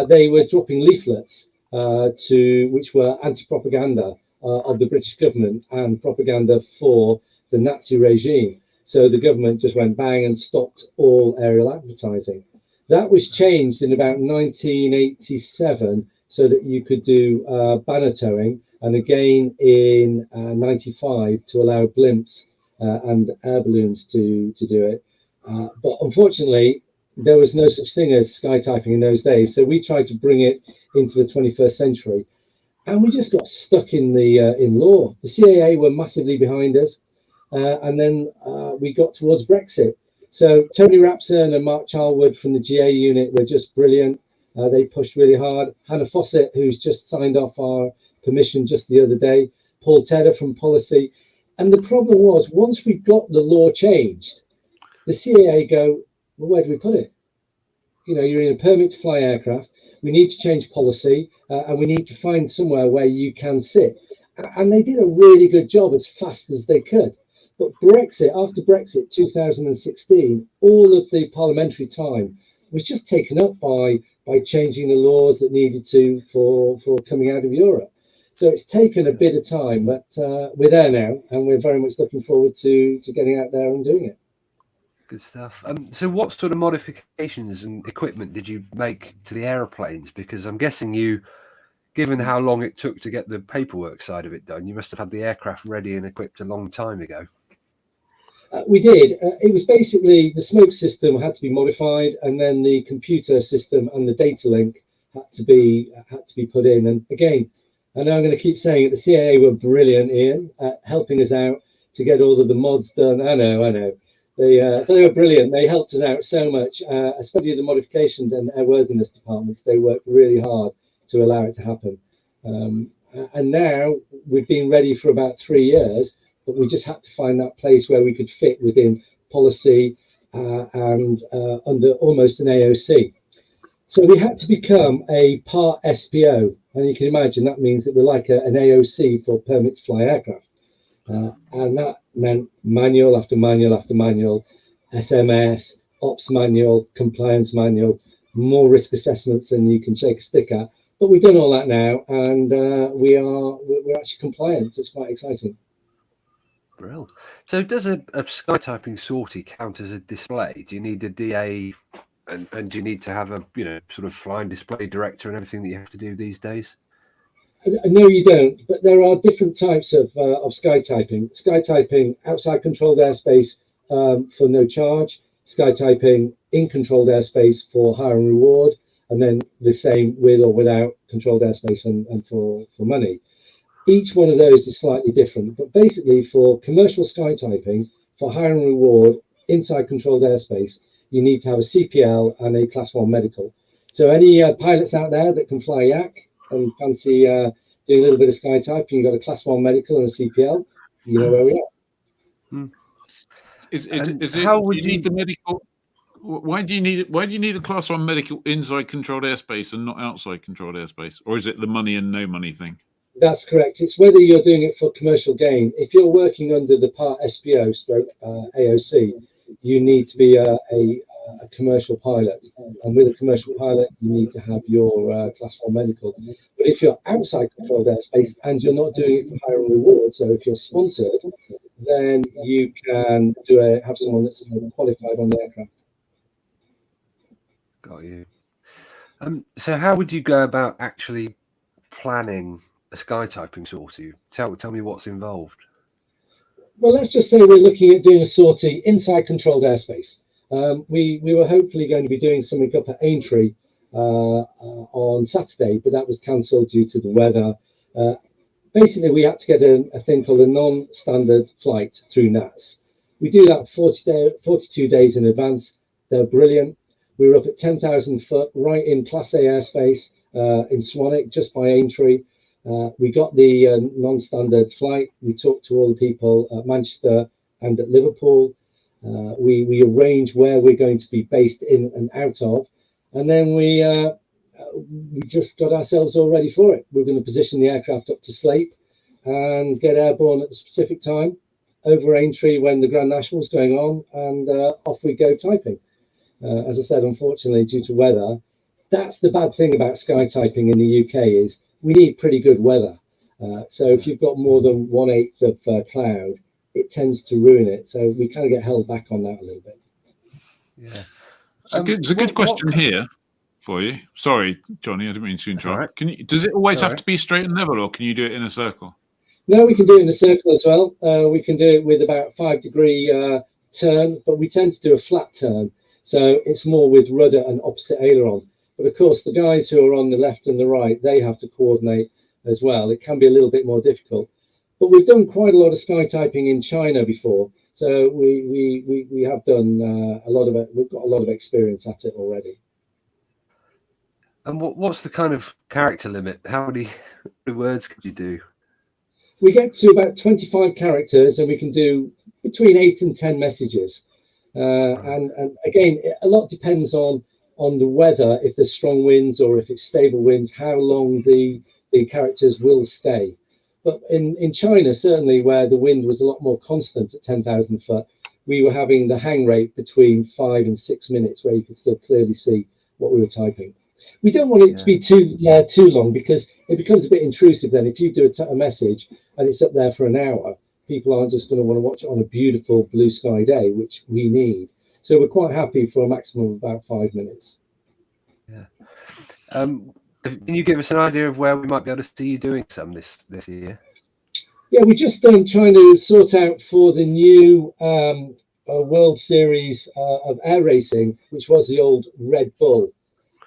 they were dropping leaflets which were anti-propaganda of the British government and propaganda for the Nazi regime. So the government just went bang and stopped all aerial advertising. That was changed in about 1987 so that you could do banner towing, and again in 95 to allow blimps and air balloons to do it. But unfortunately, there was no such thing as sky typing in those days. So we tried to bring it into the 21st century, and we just got stuck in law. The CAA were massively behind us, and then we got towards Brexit. So Tony Rapson and Mark Charlwood from the GA unit were just brilliant. They pushed really hard. Hannah Fawcett, who's just signed off our permission just the other day, Paul Tedder from policy. And the problem was, once we got the law changed, the CAA go, well, where do we put it? You know, you're in a permit to fly aircraft. We need to change policy, and we need to find somewhere where you can sit. And they did a really good job as fast as they could. But after Brexit 2016, all of the parliamentary time was just taken up by changing the laws that needed to for coming out of Europe. So it's taken a bit of time, but we're there now, and we're very much looking forward to getting out there and doing it. Good stuff. So what sort of modifications and equipment did you make to the aeroplanes? Because I'm guessing given how long it took to get the paperwork side of it done, you must have had the aircraft ready and equipped a long time ago. We did. It was basically the smoke system had to be modified, and then the computer system and the data link had to be put in. And again, I know I'm going to keep saying it, the CAA were brilliant, Ian, at helping us out to get all of the mods done. I know. They were brilliant. They helped us out so much, especially the modification and airworthiness departments. They worked really hard to allow it to happen. And now we've been ready for about 3 years, but we just had to find that place where we could fit within policy and under almost an AOC. So we had to become a part SPO, and you can imagine that means that we're like an AOC for permit to fly aircraft. And that meant manual after manual after manual, SMS, ops manual, compliance manual, more risk assessments than you can shake a stick at. But we've done all that now, and we're actually compliant. It's quite exciting. Brilliant. So does a sky typing sortie count as a display? Do you need a DA, and do you need to have a sort of flying display director and everything that you have to do these days? No, you don't. But there are different types of sky typing. Sky typing outside controlled airspace for no charge. Sky typing in controlled airspace for hire and reward, and then the same with or without controlled airspace and for money. Each one of those is slightly different, but basically for commercial sky typing, for hire and reward inside controlled airspace, you need to have a CPL and a Class 1 medical. So any pilots out there that can fly Yak and fancy doing a little bit of sky typing, you've got a Class 1 medical and a CPL, you know where we are. How would you need the medical? Why do you need a Class 1 medical inside controlled airspace and not outside controlled airspace? Or is it the money and no money thing? That's correct. It's whether you're doing it for commercial gain. If you're working under the part SPO stroke AOC, you need to be a commercial pilot. And with a commercial pilot, you need to have your Class 1 medical. But if you're outside controlled airspace and you're not doing it for hire and reward, so if you're sponsored, then you can have someone that's qualified on the aircraft. Got you. So how would you go about actually planning a sky typing sortie? Tell me what's involved. Well, let's just say we're looking at doing a sortie inside controlled airspace. We were hopefully going to be doing something up at Aintree on Saturday, but that was cancelled due to the weather. Basically, we had to get a thing called a non-standard flight through NATS. We do that 42 days in advance. They're brilliant. We were up at 10,000 foot, right in Class A airspace in Swanwick, just by Aintree. We got the non-standard flight. We talked to all the people at Manchester and at Liverpool. We arrange where we're going to be based in and out of, and then we just got ourselves all ready for it. We're going to position the aircraft up to Sleip and get airborne at the specific time over Aintree when the Grand National's going on, and off we go typing. As I said, unfortunately, due to weather, that's the bad thing about sky typing in the UK is we need pretty good weather. So if you've got more than 1/8 of cloud, it tends to ruin it. So we kind of get held back on that a little bit. Yeah. There's a good question here for you. Sorry, Johnny, I didn't mean to interrupt. Right. Does it always have to be straight and level, or can you do it in a circle? No, we can do it in a circle as well. We can do it with about 5-degree turn, but we tend to do a flat turn. So it's more with rudder and opposite aileron. But of course, the guys who are on the left and the right, they have to coordinate as well. It can be a little bit more difficult. But we've done quite a lot of sky typing in China before. So we have done a lot of it. We've got a lot of experience at it already. And what's the kind of character limit? How many words could you do? We get to about 25 characters, and we can do between 8 and 10 messages. And again, a lot depends on the weather, if there's strong winds or if it's stable winds, how long the characters will stay. But in China, certainly where the wind was a lot more constant at 10,000 foot, we were having the hang rate between 5 and 6 minutes, where you could still clearly see what we were typing. We don't want it to be too long, because it becomes a bit intrusive then. If you do a message and it's up there for an hour, people aren't just going to want to watch it on a beautiful blue sky day, which we need. So we're quite happy for a maximum of about 5 minutes. Yeah. Can you give us an idea of where we might be able to see you doing some this year? Yeah, we're just trying to sort out for the new World Series of air racing, which was the old Red Bull.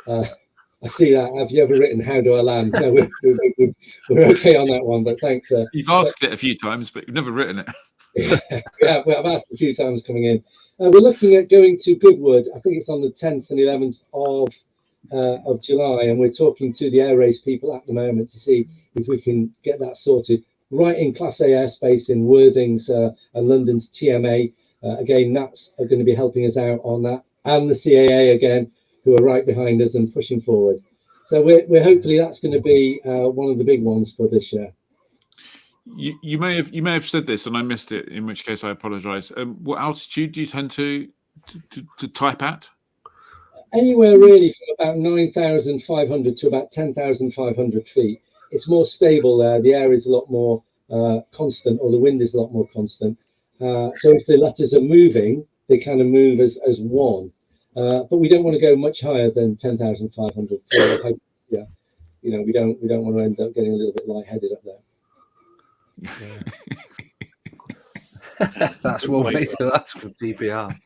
I see that. Have you ever written "How do I land"? No, we're okay on that one, but thanks. You've asked it a few times, but you've never written it. Yeah, well, I've asked a few times coming in. We're looking at going to Goodwood. I think it's on the 10th and 11th of July, and we're talking to the air race people at the moment to see if we can get that sorted. Right in Class A airspace in Worthing's and London's TMA. Again, that's going to be helping us out on that, and the CAA again, who are right behind us and pushing forward. So we're hopefully that's going to be one of the big ones for this year. You may have said this and I missed it, in which case I apologise. What altitude do you tend to type at? Anywhere really from about 9,500 to about 10,500 feet. It's more stable there. The air is a lot more constant, or the wind is a lot more constant. So if the letters are moving, they kind of move as one. But we don't want to go much higher than 10,500 feet. Yeah, we don't want to end up getting a little bit lightheaded up there. That's one way to ask for DPR.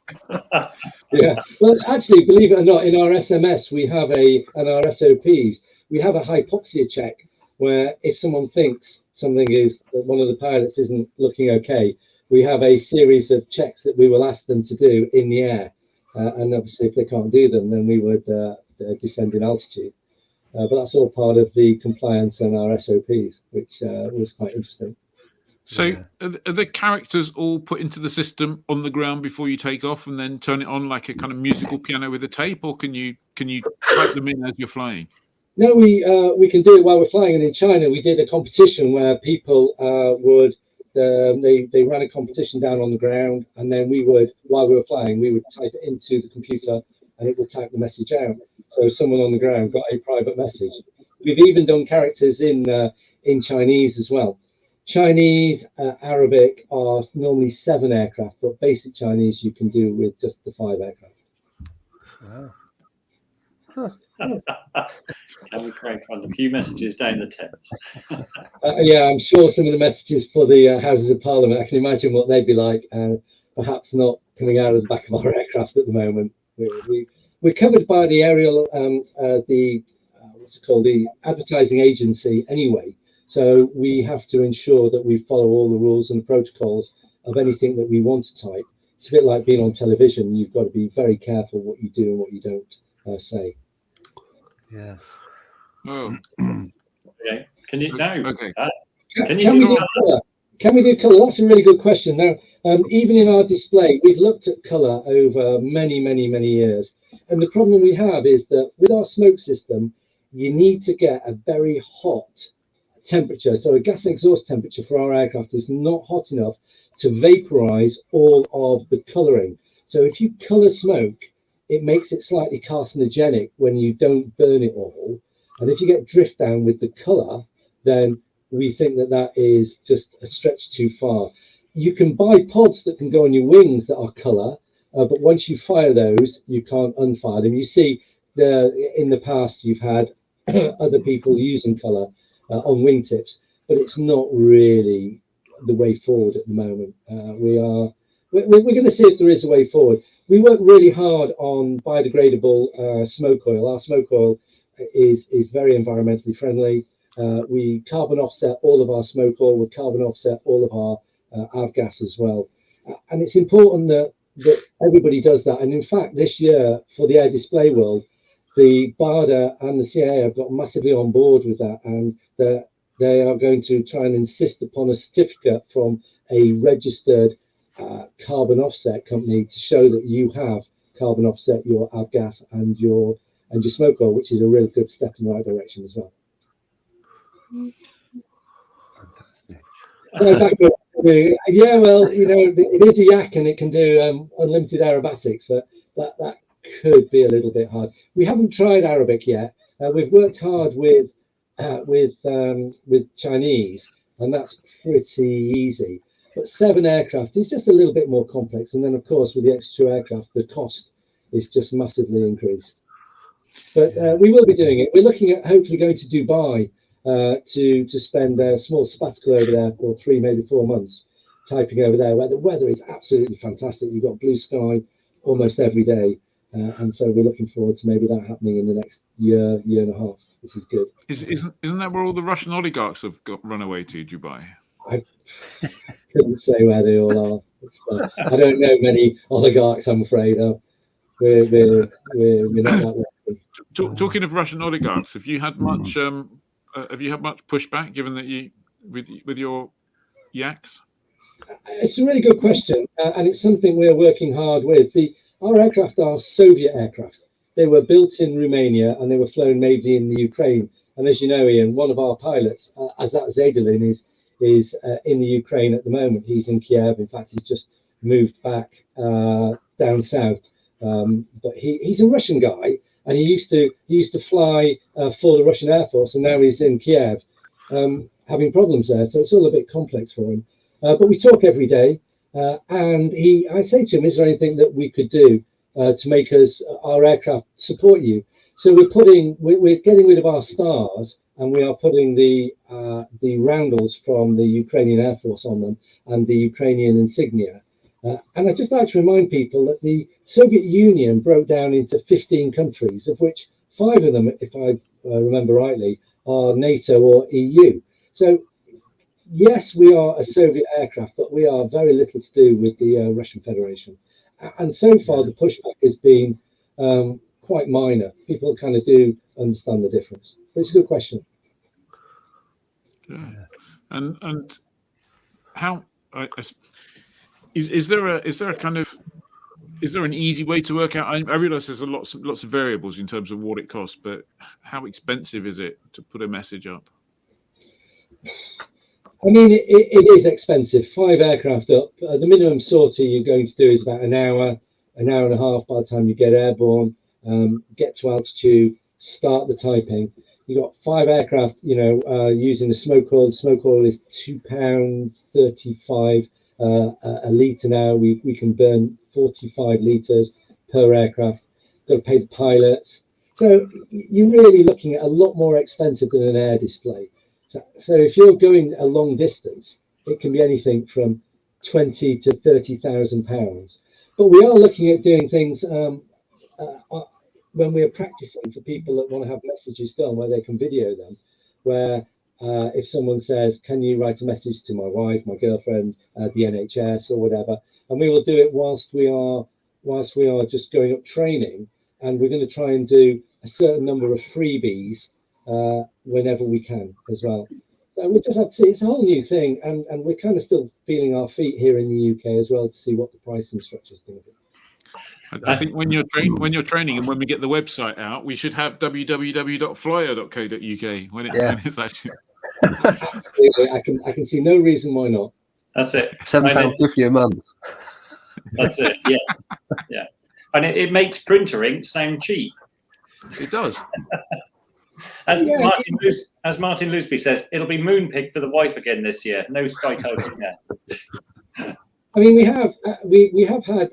Yeah, well, actually, believe it or not, in our SMS we have and our SOPs we have a hypoxia check, where if someone thinks something is that one of the pilots isn't looking okay, we have a series of checks that we will ask them to do in the air, and obviously if they can't do them, then we would descend in altitude. But that's all part of the compliance and our SOPs, which was quite interesting. So are the characters all put into the system on the ground before you take off and then turn it on like a kind of musical piano with a tape, or can you type them in as you're flying? No, we can do it while we're flying. And in China, we did a competition where people they ran a competition down on the ground, and then we would, while we were flying, we would type it into the computer and it would type the message out. So someone on the ground got a private message. We've even done characters in Chinese as well. Chinese, Arabic are normally 7 aircraft, but basic Chinese you can do with just the 5 aircraft. Wow. Can we crank on a few messages down the Thames? Yeah, I'm sure some of the messages for the Houses of Parliament, I can imagine what they'd be like, perhaps not coming out of the back of our aircraft at the moment. We're covered by the aerial, the advertising agency anyway. So we have to ensure that we follow all the rules and protocols of anything that we want to type. It's a bit like being on television. You've got to be very careful what you do and what you don't say. Yeah. Oh. Okay. Can you now? Okay. Can you do colour? Can we do colour? That's a really good question. Now, even in our display, we've looked at colour over many, many, many years. And the problem we have is that with our smoke system, you need to get a very hot temperature. So a gas exhaust temperature for our aircraft is not hot enough to vaporize all of the colouring. So if you colour smoke, it makes it slightly carcinogenic when you don't burn it all. And if you get drift down with the colour, then we think that that is just a stretch too far. You can buy pods that can go on your wings that are colour, but once you fire those, you can't unfire them. You see, in the past, you've had other people using colour on wingtips, but it's not really the way forward at the moment. We're going to see if there is a way forward. We work really hard on biodegradable smoke oil. Our smoke oil is very environmentally friendly. We carbon offset all of our smoke oil. We carbon offset all of our avgas as well. And it's important that everybody does that. And in fact, this year for the air display world, the BARDA and the CIA have got massively on board with that, and they are going to try and insist upon a certificate from a registered carbon offset company to show that you have carbon offset your avgas and your smoke oil, which is a really good step in the right direction as well. Yeah, well, you know, it is a yak and it can do unlimited aerobatics, but that could be a little bit hard. We haven't tried Arabic yet. We've worked hard with Chinese, and that's pretty easy. But 7 aircraft is just a little bit more complex. And then, of course, with the extra 2 aircraft, the cost is just massively increased. But we will be doing it. We're looking at hopefully going to Dubai to spend a small sabbatical over there for 3, maybe 4 months, typing over there, where the weather is absolutely fantastic. You've got blue sky almost every day. And so we're looking forward to maybe that happening in the next year and a half, which is good. Isn't that where all the Russian oligarchs have run away to, Dubai? I couldn't say where they all are. I don't know many oligarchs, I'm afraid. We're not that lucky. Talking of Russian oligarchs, have you had much pushback given that you with your yaks? It's a really good question, and it's something we're working hard with. Our aircraft are Soviet aircraft. They were built in Romania and they were flown mainly in the Ukraine. And as you know, Ian, one of our pilots, Azat Zaydalin, is in the Ukraine at the moment. He's in Kiev. In fact, he's just moved back down south. But he's a Russian guy, and he used to fly for the Russian Air Force, and now he's in Kiev, having problems there. So it's all a bit complex for him. But we talk every day. And I say to him, is there anything that we could do to make our aircraft support you? So we're getting rid of our stars, and we are putting the roundels from the Ukrainian Air Force on them and the Ukrainian insignia. And I'd just like to remind people that the Soviet Union broke down into 15 countries, of which 5 of them, if I remember rightly, are NATO or EU. So yes, we are a Soviet aircraft, but we are very little to do with the Russian Federation. And so far, the pushback has been quite minor. People kind of do understand the difference. But it's a good question. Yeah. And how is there an easy way to work out? I realize there's lots of variables in terms of what it costs, but how expensive is it to put a message up? I mean, it is expensive. 5 aircraft up. The minimum sortie you're going to do is about an hour and a half by the time you get airborne, get to altitude, start the typing. You've got 5 aircraft, using the smoke oil. The smoke oil is £2.35 a litre now. We can burn 45 litres per aircraft. Got to pay the pilots. So you're really looking at a lot more expensive than an air display. So if you're going a long distance, it can be anything from £20,000 to £30,000. But we are looking at doing things when we're practicing for people that want to have messages done where they can video them, where if someone says, can you write a message to my wife, my girlfriend, the NHS or whatever, and we will do it whilst we are just going up training, and we're going to try and do a certain number of freebies whenever we can as well. So we just have to see, it's a whole new thing, and we're kind of still feeling our feet here in the UK as well to see what the pricing structure is going to be. I think when you're training and when we get the website out, we should have www.flyer.co.uk when it's actually. Absolutely, I can see no reason why not. That's it. £7.50 a month. That's it. Yeah, yeah, and it makes printer ink sound cheap. It does. As Martin Loosby says, it'll be Moonpig for the wife again this year. No sky typing there. I mean, we have had.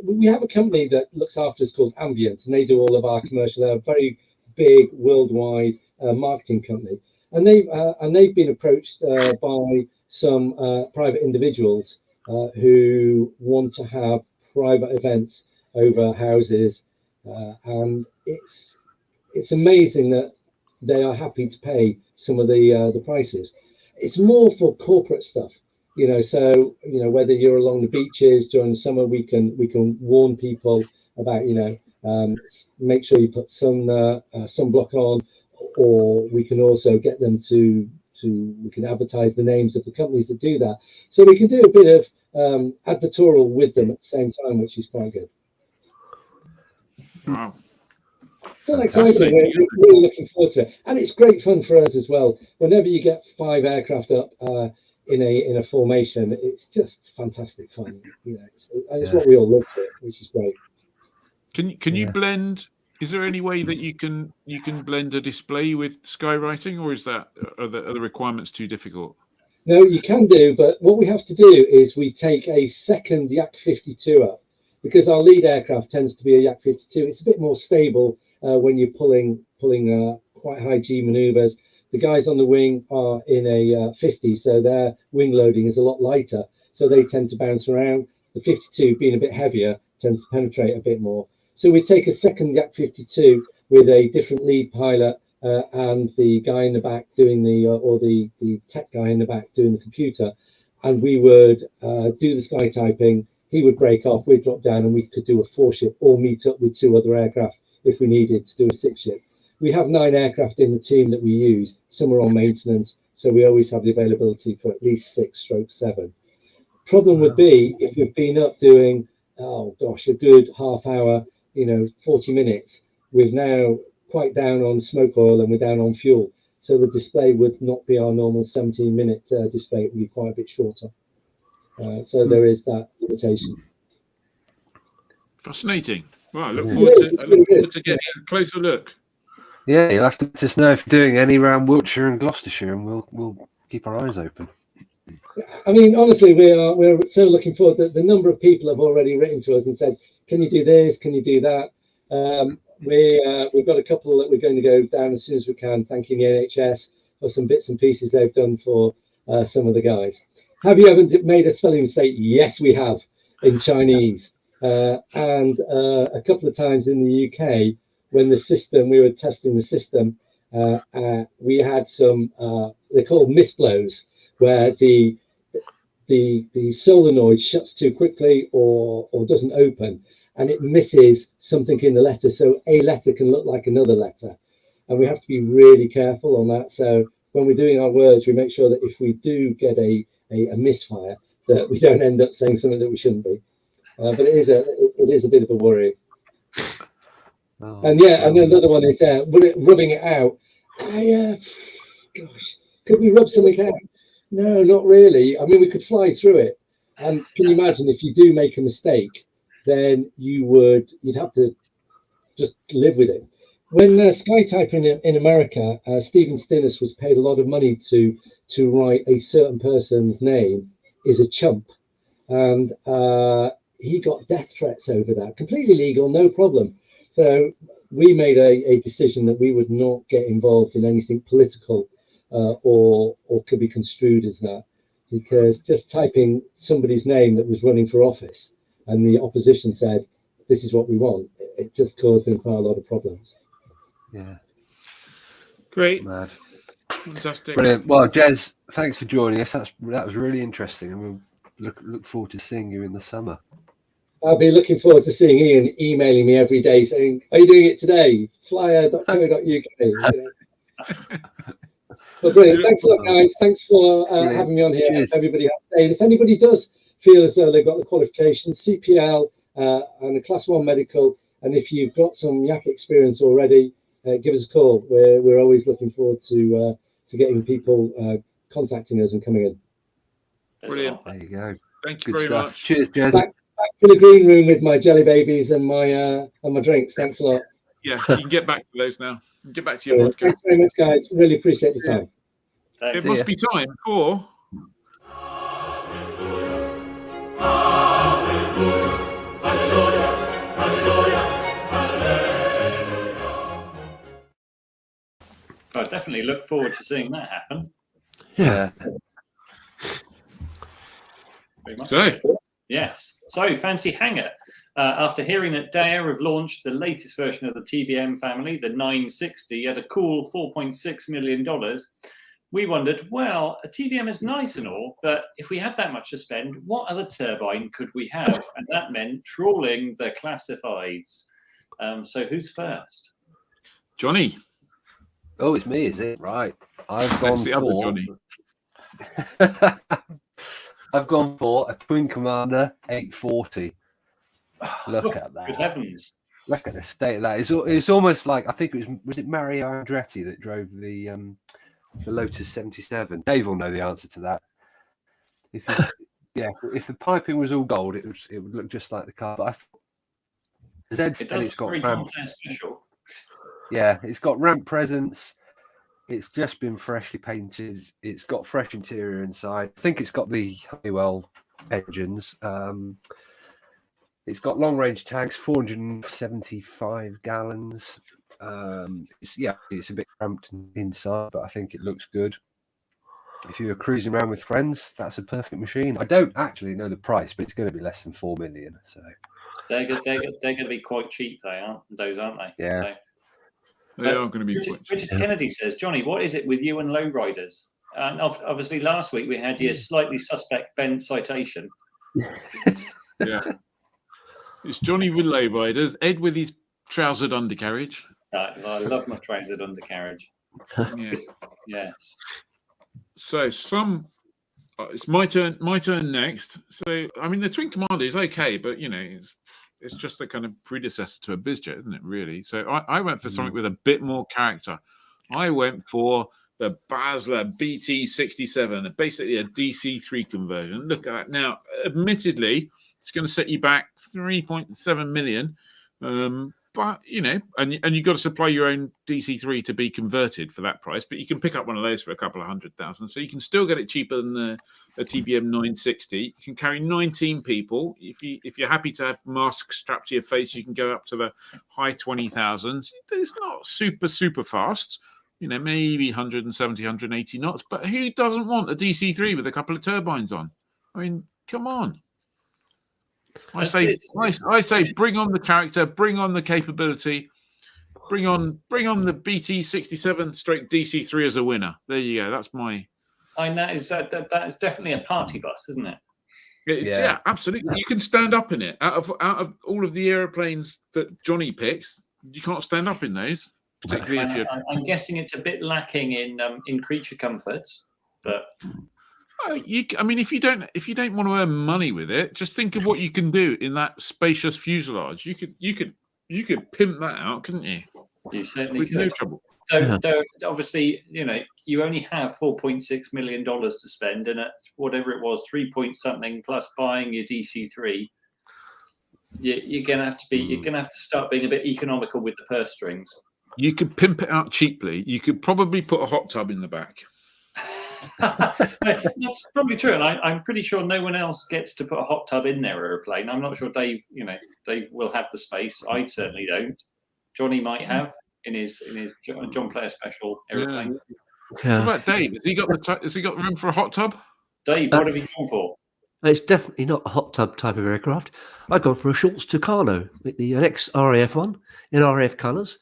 We have a company that looks after us called Ambient, and they do all of our commercial. They're a very big worldwide marketing company, and they've been approached by some private individuals who want to have private events over houses, and it's amazing that they are happy to pay some of the prices. It's more for corporate stuff. So whether you're along the beaches during the summer, we can warn people about make sure you put sunblock on, or we can also get them we can advertise the names of the companies that do that, so we can do a bit of advertorial with them at the same time, which is quite good. Wow. So exciting! We're really looking forward to it, and it's great fun for us as well. Whenever you get 5 aircraft up in a formation, it's just fantastic fun. It's what we all look for, which is great. Can you blend? Is there any way that you can blend a display with skywriting, or are the requirements too difficult? No, you can do, but what we have to do is we take a second Yak 52 up, because our lead aircraft tends to be a Yak 52. It's a bit more stable when you're pulling quite high G maneuvers. The guys on the wing are in a 50, so their wing loading is a lot lighter, so they tend to bounce around. The 52, being a bit heavier, tends to penetrate a bit more. So we take a second Yak 52 with a different lead pilot and the guy in the back doing the tech guy in the back doing the computer, and we would do the sky typing. He would break off, we'd drop down, and we could do a 4-ship or meet up with 2 other aircraft if we needed to do a 6-ship. We have 9 aircraft in the team that we use. Some are on maintenance, so we always have the availability for at least 6/7. Problem would be if we've been up doing, a good half hour, 40 minutes. We're now quite down on smoke oil and we're down on fuel. So the display would not be our normal 17-minute display. It would be quite a bit shorter. So there is that limitation. Fascinating. Well, I look forward to getting a closer look. Yeah, you'll have to let us know if you're doing any around Wiltshire and Gloucestershire, and we'll keep our eyes open. I mean, honestly, we're so looking forward that the number of people have already written to us and said, "Can you do this? Can you do that?" We've got a couple that we're going to go down as soon as we can, thanking the NHS for some bits and pieces they've done for some of the guys. Have you ever made a spelling mistake? Yes, we have, in Chinese, and a couple of times in the UK. When we were testing the system, we had some, they're called misblows, where the solenoid shuts too quickly or doesn't open, and it misses something in the letter. So a letter can look like another letter, and we have to be really careful on that. So when we're doing our words, we make sure that if we do get a misfire, that we don't end up saying something that we shouldn't be. But it is a bit of a worry. Oh, and another one is rubbing it out. Gosh, could we rub something out? No, not really. I mean, we could fly through it. And can you imagine if you do make a mistake, then you'd have to just live with it. When sky typing in America, Stephen Stinnes was paid a lot of money to write a certain person's name is a chump, and he got death threats over that. Completely legal, no problem. So we made a decision that we would not get involved in anything political or could be construed as that, because just typing somebody's name that was running for office and the opposition said, "This is what we want," it just caused them quite a lot of problems. Yeah. Great. Mad. Fantastic. Brilliant. Well, Jez, thanks for joining us. That was really interesting, and we'll look forward to seeing you in the summer. I'll be looking forward to seeing Ian emailing me every day saying, "Are you doing it today? Flyer.co.uk." Well, brilliant. Thanks a lot, guys. Thanks for having me on here. Cheers. Everybody has stayed. If anybody does feel as though they've got the qualifications, CPL and a Class 1 medical, and if you've got some Yak experience already, give us a call. We're always looking forward to getting people contacting us and coming in. Brilliant. There you go. Thank you Good very stuff. much. Cheers, Jez. Back to the green room with my jelly babies and my drinks. Thanks a lot. Yeah, you can get back to those now. You can get back to your podcast. Thanks very much, guys. Really appreciate the time. It must be time for. I definitely look forward to seeing that happen. Yeah. Very much. So, yes. So, Fancy Hanger. After hearing that Dare have launched the latest version of the TBM family, the 960, at a cool $4.6 million, we wondered, well, a TBM is nice and all, but if we had that much to spend, what other turbine could we have? And that meant trawling the classifieds. So who's first? Johnny. Oh, it's me, is it? Right. I've gone the other Johnny. I've gone for a Twin Commander 840. Look at that. Good heavens. Look at the state of that. It's almost like, I think was it Mario Andretti that drove the Lotus 77? Dave will know the answer to that. If the piping was all gold, it would look just like the car. But it's got ramp. Special. Yeah, it's got ramp presence. It's just been freshly painted. It's got fresh interior inside. I think it's got the Honeywell engines. It's got long range tanks, 475 gallons. It's a bit cramped inside, but I think it looks good. If you're cruising around with friends, that's a perfect machine. I don't actually know the price, but it's going to be less than $4 million. So they're going to be quite cheap. Aren't they? Yeah. So, they are going to be Richard Kennedy says, Johnny, what is it with you and lowriders? And obviously, last week we had your slightly suspect bent citation. Yeah. It's Johnny with lowriders, Ed with his trousered undercarriage. I love my trousered undercarriage. Yes. Yes. So it's my turn next. So I mean the Twin Commander is okay, but it's just a kind of predecessor to a BizJet, isn't it, really? So I went for something with a bit more character. I went for the Basler BT67, basically a DC-3 conversion. Look at that. Now, admittedly, it's going to set you back 3.7 million. But, and you've got to supply your own DC-3 to be converted for that price. But you can pick up one of those for a couple of $100,000. So you can still get it cheaper than the TBM 960. You can carry 19 people. If you're happy to have masks strapped to your face, you can go up to the high 20,000s. It's not super, super fast. Maybe 170, 180 knots. But who doesn't want a DC-3 with a couple of turbines on? I mean, come on. I say, bring on the character, bring on the capability, bring on the BT67 / DC3 as a winner. There you go. That's my. And that is definitely a party bus, isn't it? Yeah, absolutely. You can stand up in it. Out of all of the aeroplanes that Johnny picks, you can't stand up in those. Particularly if you're. I'm guessing it's a bit lacking in creature comforts, but. If you don't want to earn money with it, just think of what you can do in that spacious fuselage. You could pimp that out, couldn't you? You certainly with could. No trouble. So obviously, you only have $4.6 million to spend, and at whatever it was, 3 point something plus buying your DC-3, you're gonna have to start being a bit economical with the purse strings. You could pimp it out cheaply. You could probably put a hot tub in the back. That's probably true, and I'm pretty sure no one else gets to put a hot tub in their aeroplane. I'm not sure Dave will have the space. I certainly don't. Johnny might have in his John Player Special aeroplane. Yeah. What about Dave? Has he got room for a hot tub? Dave, what have you gone for? It's definitely not a hot tub type of aircraft. I've gone for a Schultz Tucano, the ex-RAF one in RAF colours.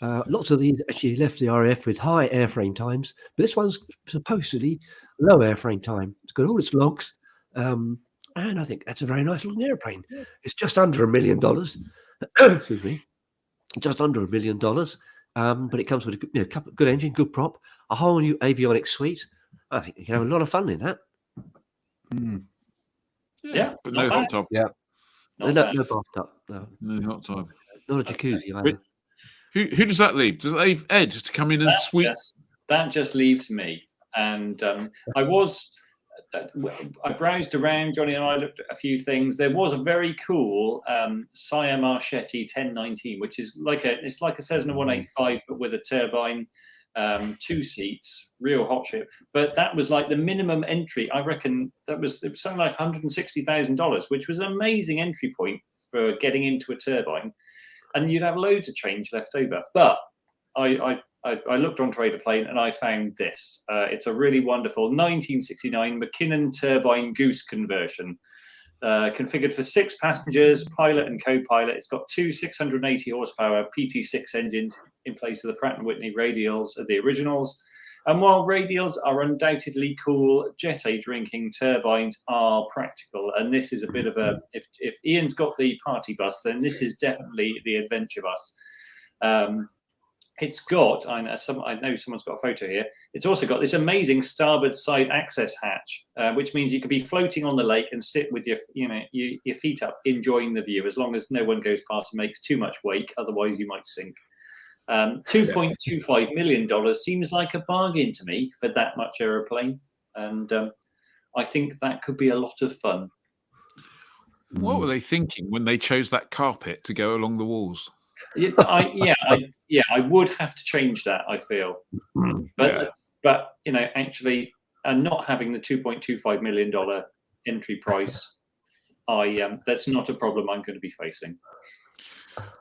Lots of these actually left the RAF with high airframe times, but this one's supposedly low airframe time. It's got all its logs, and I think that's a very nice looking airplane. It's just under $1 million. Excuse me, just under $1 million. but it comes with a good engine, good prop, a whole new avionics suite. I think you can have a lot of fun in that. Yeah, but no hot tub. Yeah, No bathtub. No hot tub. Not a jacuzzi either. Who does that leave? Does that leave Ed to come in and sweep? That just leaves me. And I browsed around, Johnny and I looked at a few things. There was a very cool Siam Marchetti 1019, which is like a Cessna 185, but with a turbine, 2 seats, real hot ship. But that was like the minimum entry. I reckon it was something like $160,000, which was an amazing entry point for getting into a turbine. And you'd have loads of change left over. But I looked on Trader Plane and I found this. It's a really wonderful 1969 McKinnon turbine Goose conversion, configured for 6 passengers, pilot and co-pilot. It's got 2 680 horsepower PT6 engines in place of the Pratt & Whitney radials of the originals. And while radials are undoubtedly cool, jet A drinking turbines are practical. And this is a bit of a, if Ian's got the party bus, then this is definitely the adventure bus. It's got, I know someone's got a photo here. It's also got this amazing starboard side access hatch, which means you could be floating on the lake and sit with your feet up, enjoying the view, as long as no one goes past and makes too much wake. Otherwise, you might sink. $2.25 million seems like a bargain to me for that much aeroplane, and I think that could be a lot of fun. What were they thinking when they chose that carpet to go along the walls? I would have to change that, I feel, but actually, and not having the $2.25 million entry price, that's not a problem I'm going to be facing.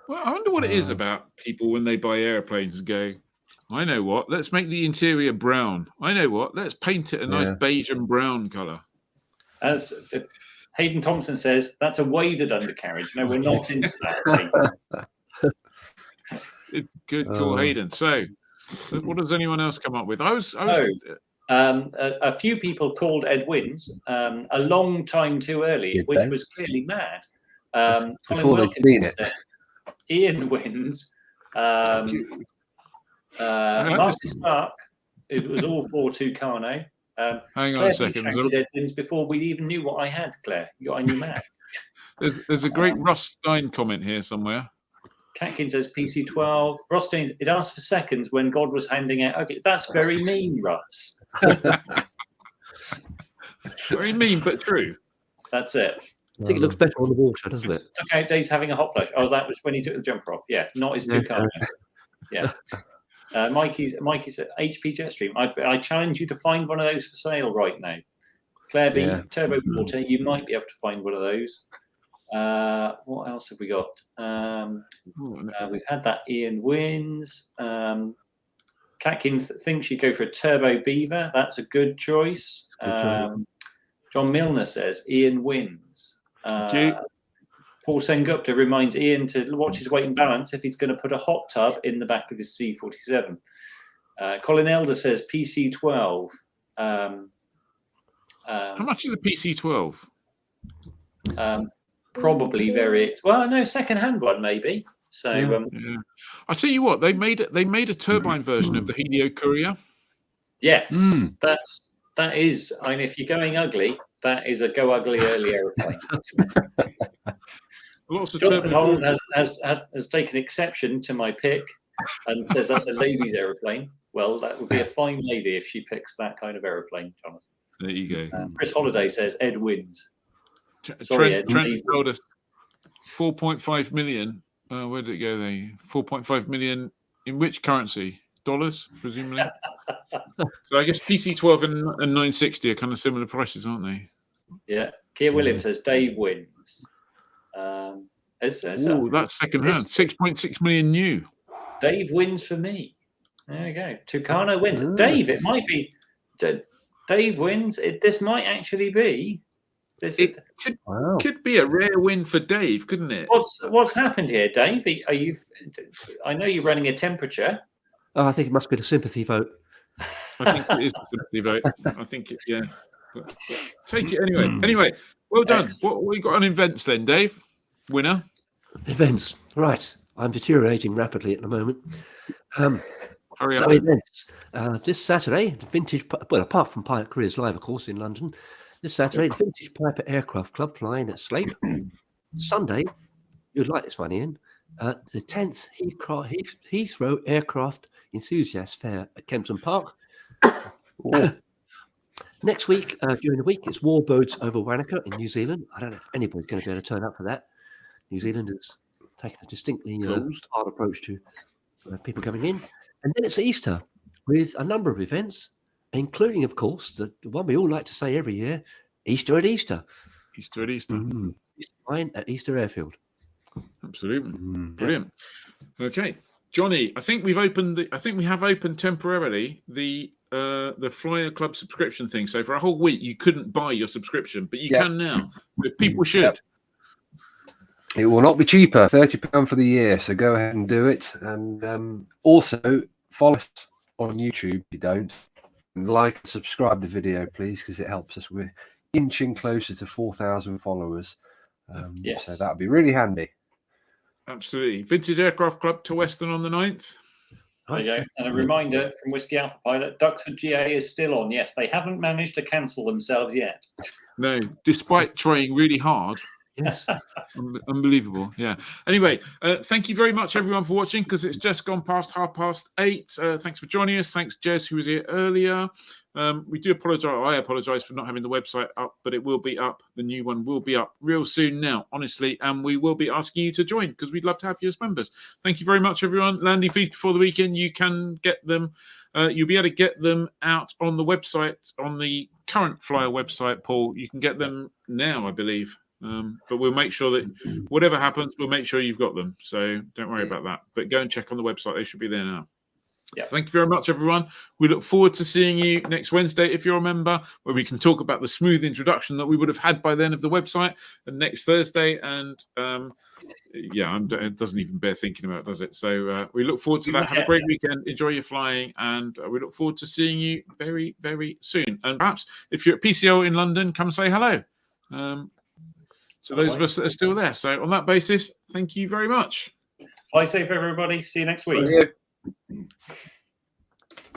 Well, I wonder what it is about people when they buy airplanes and go, I know what, let's make the interior brown. I know what, let's paint it a nice beige and brown colour. As Hayden Thompson says, that's a waded undercarriage. No, we're not into that. Good call, Hayden. So, what does anyone else come up with? A few people called Ed Wins a long time too early, which was clearly mad. Colin Wilkinson said, Ian wins. Marcus Clark, it was all 4-2 Carno. Hang on a second. Ed wins before we even knew what I had, Claire. You got a new mad. There's a great Russ Stein comment here somewhere. Catkin says PC12. Rostein, it asked for seconds when God was handing out ugly. That's very mean, Russ. Very mean, but true. That's it. I think it looks better on the water, doesn't it? Took out days having a hot flush. Oh, that was when he took the jumper off. Yeah, not his 2 car. Yeah. Mikey said HP Jetstream. I challenge you to find one of those for sale right now. Claire B, Turbo Porter, you might be able to find one of those. What else have we got? We've had that Ian wins. Catkin thinks you go for a Turbo Beaver. That's a good choice. John Milner says Ian wins. Paul Sengupta reminds Ian to watch his weight and balance if he's going to put a hot tub in the back of his C-47. Colin Elder says PC-12. How much is a PC-12? Probably second-hand one maybe. So I tell you what, they made a turbine version of the Helio Courier. Yes, that is. I mean, if you're going ugly, that is a go ugly early aeroplane. Jonathan Holland has taken exception to my pick and says that's a lady's aeroplane. Well, that would be a fine lady if she picks that kind of aeroplane, Jonathan. There you go. Chris Holiday says Ed wins. Sorry, Trent told us 4.5 million. Where did it go? 4.5 million in which currency? Dollars, presumably. So I guess PC-12 and 960 are kind of similar prices, aren't they? Yeah. Keir Williams says Dave wins. That's second hand. 6.6 million new. Dave wins for me. There we go. Tucano wins. Dave, it might be. Dave wins. This might actually be. It could be a rare win for Dave, couldn't it? What's happened here, Dave? Are you? I know you're running a temperature. Oh, I think it must be the sympathy vote. I think it is the sympathy vote. I think But take it anyway. Anyway, well done. What we got on events then, Dave? Winner? Events. Right. I'm deteriorating rapidly at the moment. Hurry So up. events this Saturday, the Vintage. Well, apart from Pilot Careers Live, of course, in London, this Saturday, the Vintage Piper Aircraft Club flying at Slape. Sunday, you'd like this one, Ian. The 10th Heathrow Aircraft Enthusiast Fair at Kempton Park. Next week, during the week, it's Warbirds over Wanaka in New Zealand. I don't know if anybody's going to be able to turn up for that. New Zealand has taken a distinctly hard approach to people coming in. And then it's Easter with a number of events, including, of course, the one we all like to say every year, Easter at Easter. Easter at Easter. Fine at Easter Airfield. Absolutely. Brilliant. Okay. Johnny, I think we have opened temporarily the Flyer Club subscription thing. So for a whole week you couldn't buy your subscription, but you can now. But people should. It will not be cheaper, £30 for the year. So go ahead and do it. And also follow us on YouTube if you don't. And like and subscribe the video, please, because it helps us. We're inching closer to 4,000 followers. Yes. So that would be really handy. Absolutely. Vintage Aircraft Club to Western on the 9th. There you go. And a reminder from Whiskey Alpha Pilot, Duxford GA is still on. Yes, they haven't managed to cancel themselves yet. No, despite trying really hard. Yes. Unbelievable. Yeah. Anyway, thank you very much, everyone, for watching, because it's just gone past 8:30. Thanks for joining us. Thanks, Jez, who was here earlier. We do apologize. I apologize for not having the website up, but it will be up. The new one will be up real soon now, honestly. And we will be asking you to join because we'd love to have you as members. Thank you very much, everyone. Landing fees before the weekend. You can get them. You'll be able to get them out on the website, on the current Flyer website, Paul. You can get them now, I believe. But we'll make sure that whatever happens, we'll make sure you've got them. So don't worry about that. But go and check on the website. They should be there now. Yeah. Thank you very much, everyone. We look forward to seeing you next Wednesday, if you're a member, where we can talk about the smooth introduction that we would have had by then of the website, and next Thursday. And it doesn't even bear thinking about, does it? So we look forward to that. Have a great weekend. Enjoy your flying. And we look forward to seeing you very, very soon. And perhaps if you're at PCO in London, come say hello. So those of us that are still there. So on that basis, thank you very much. Fly safe, everybody. See you next week. Thank you.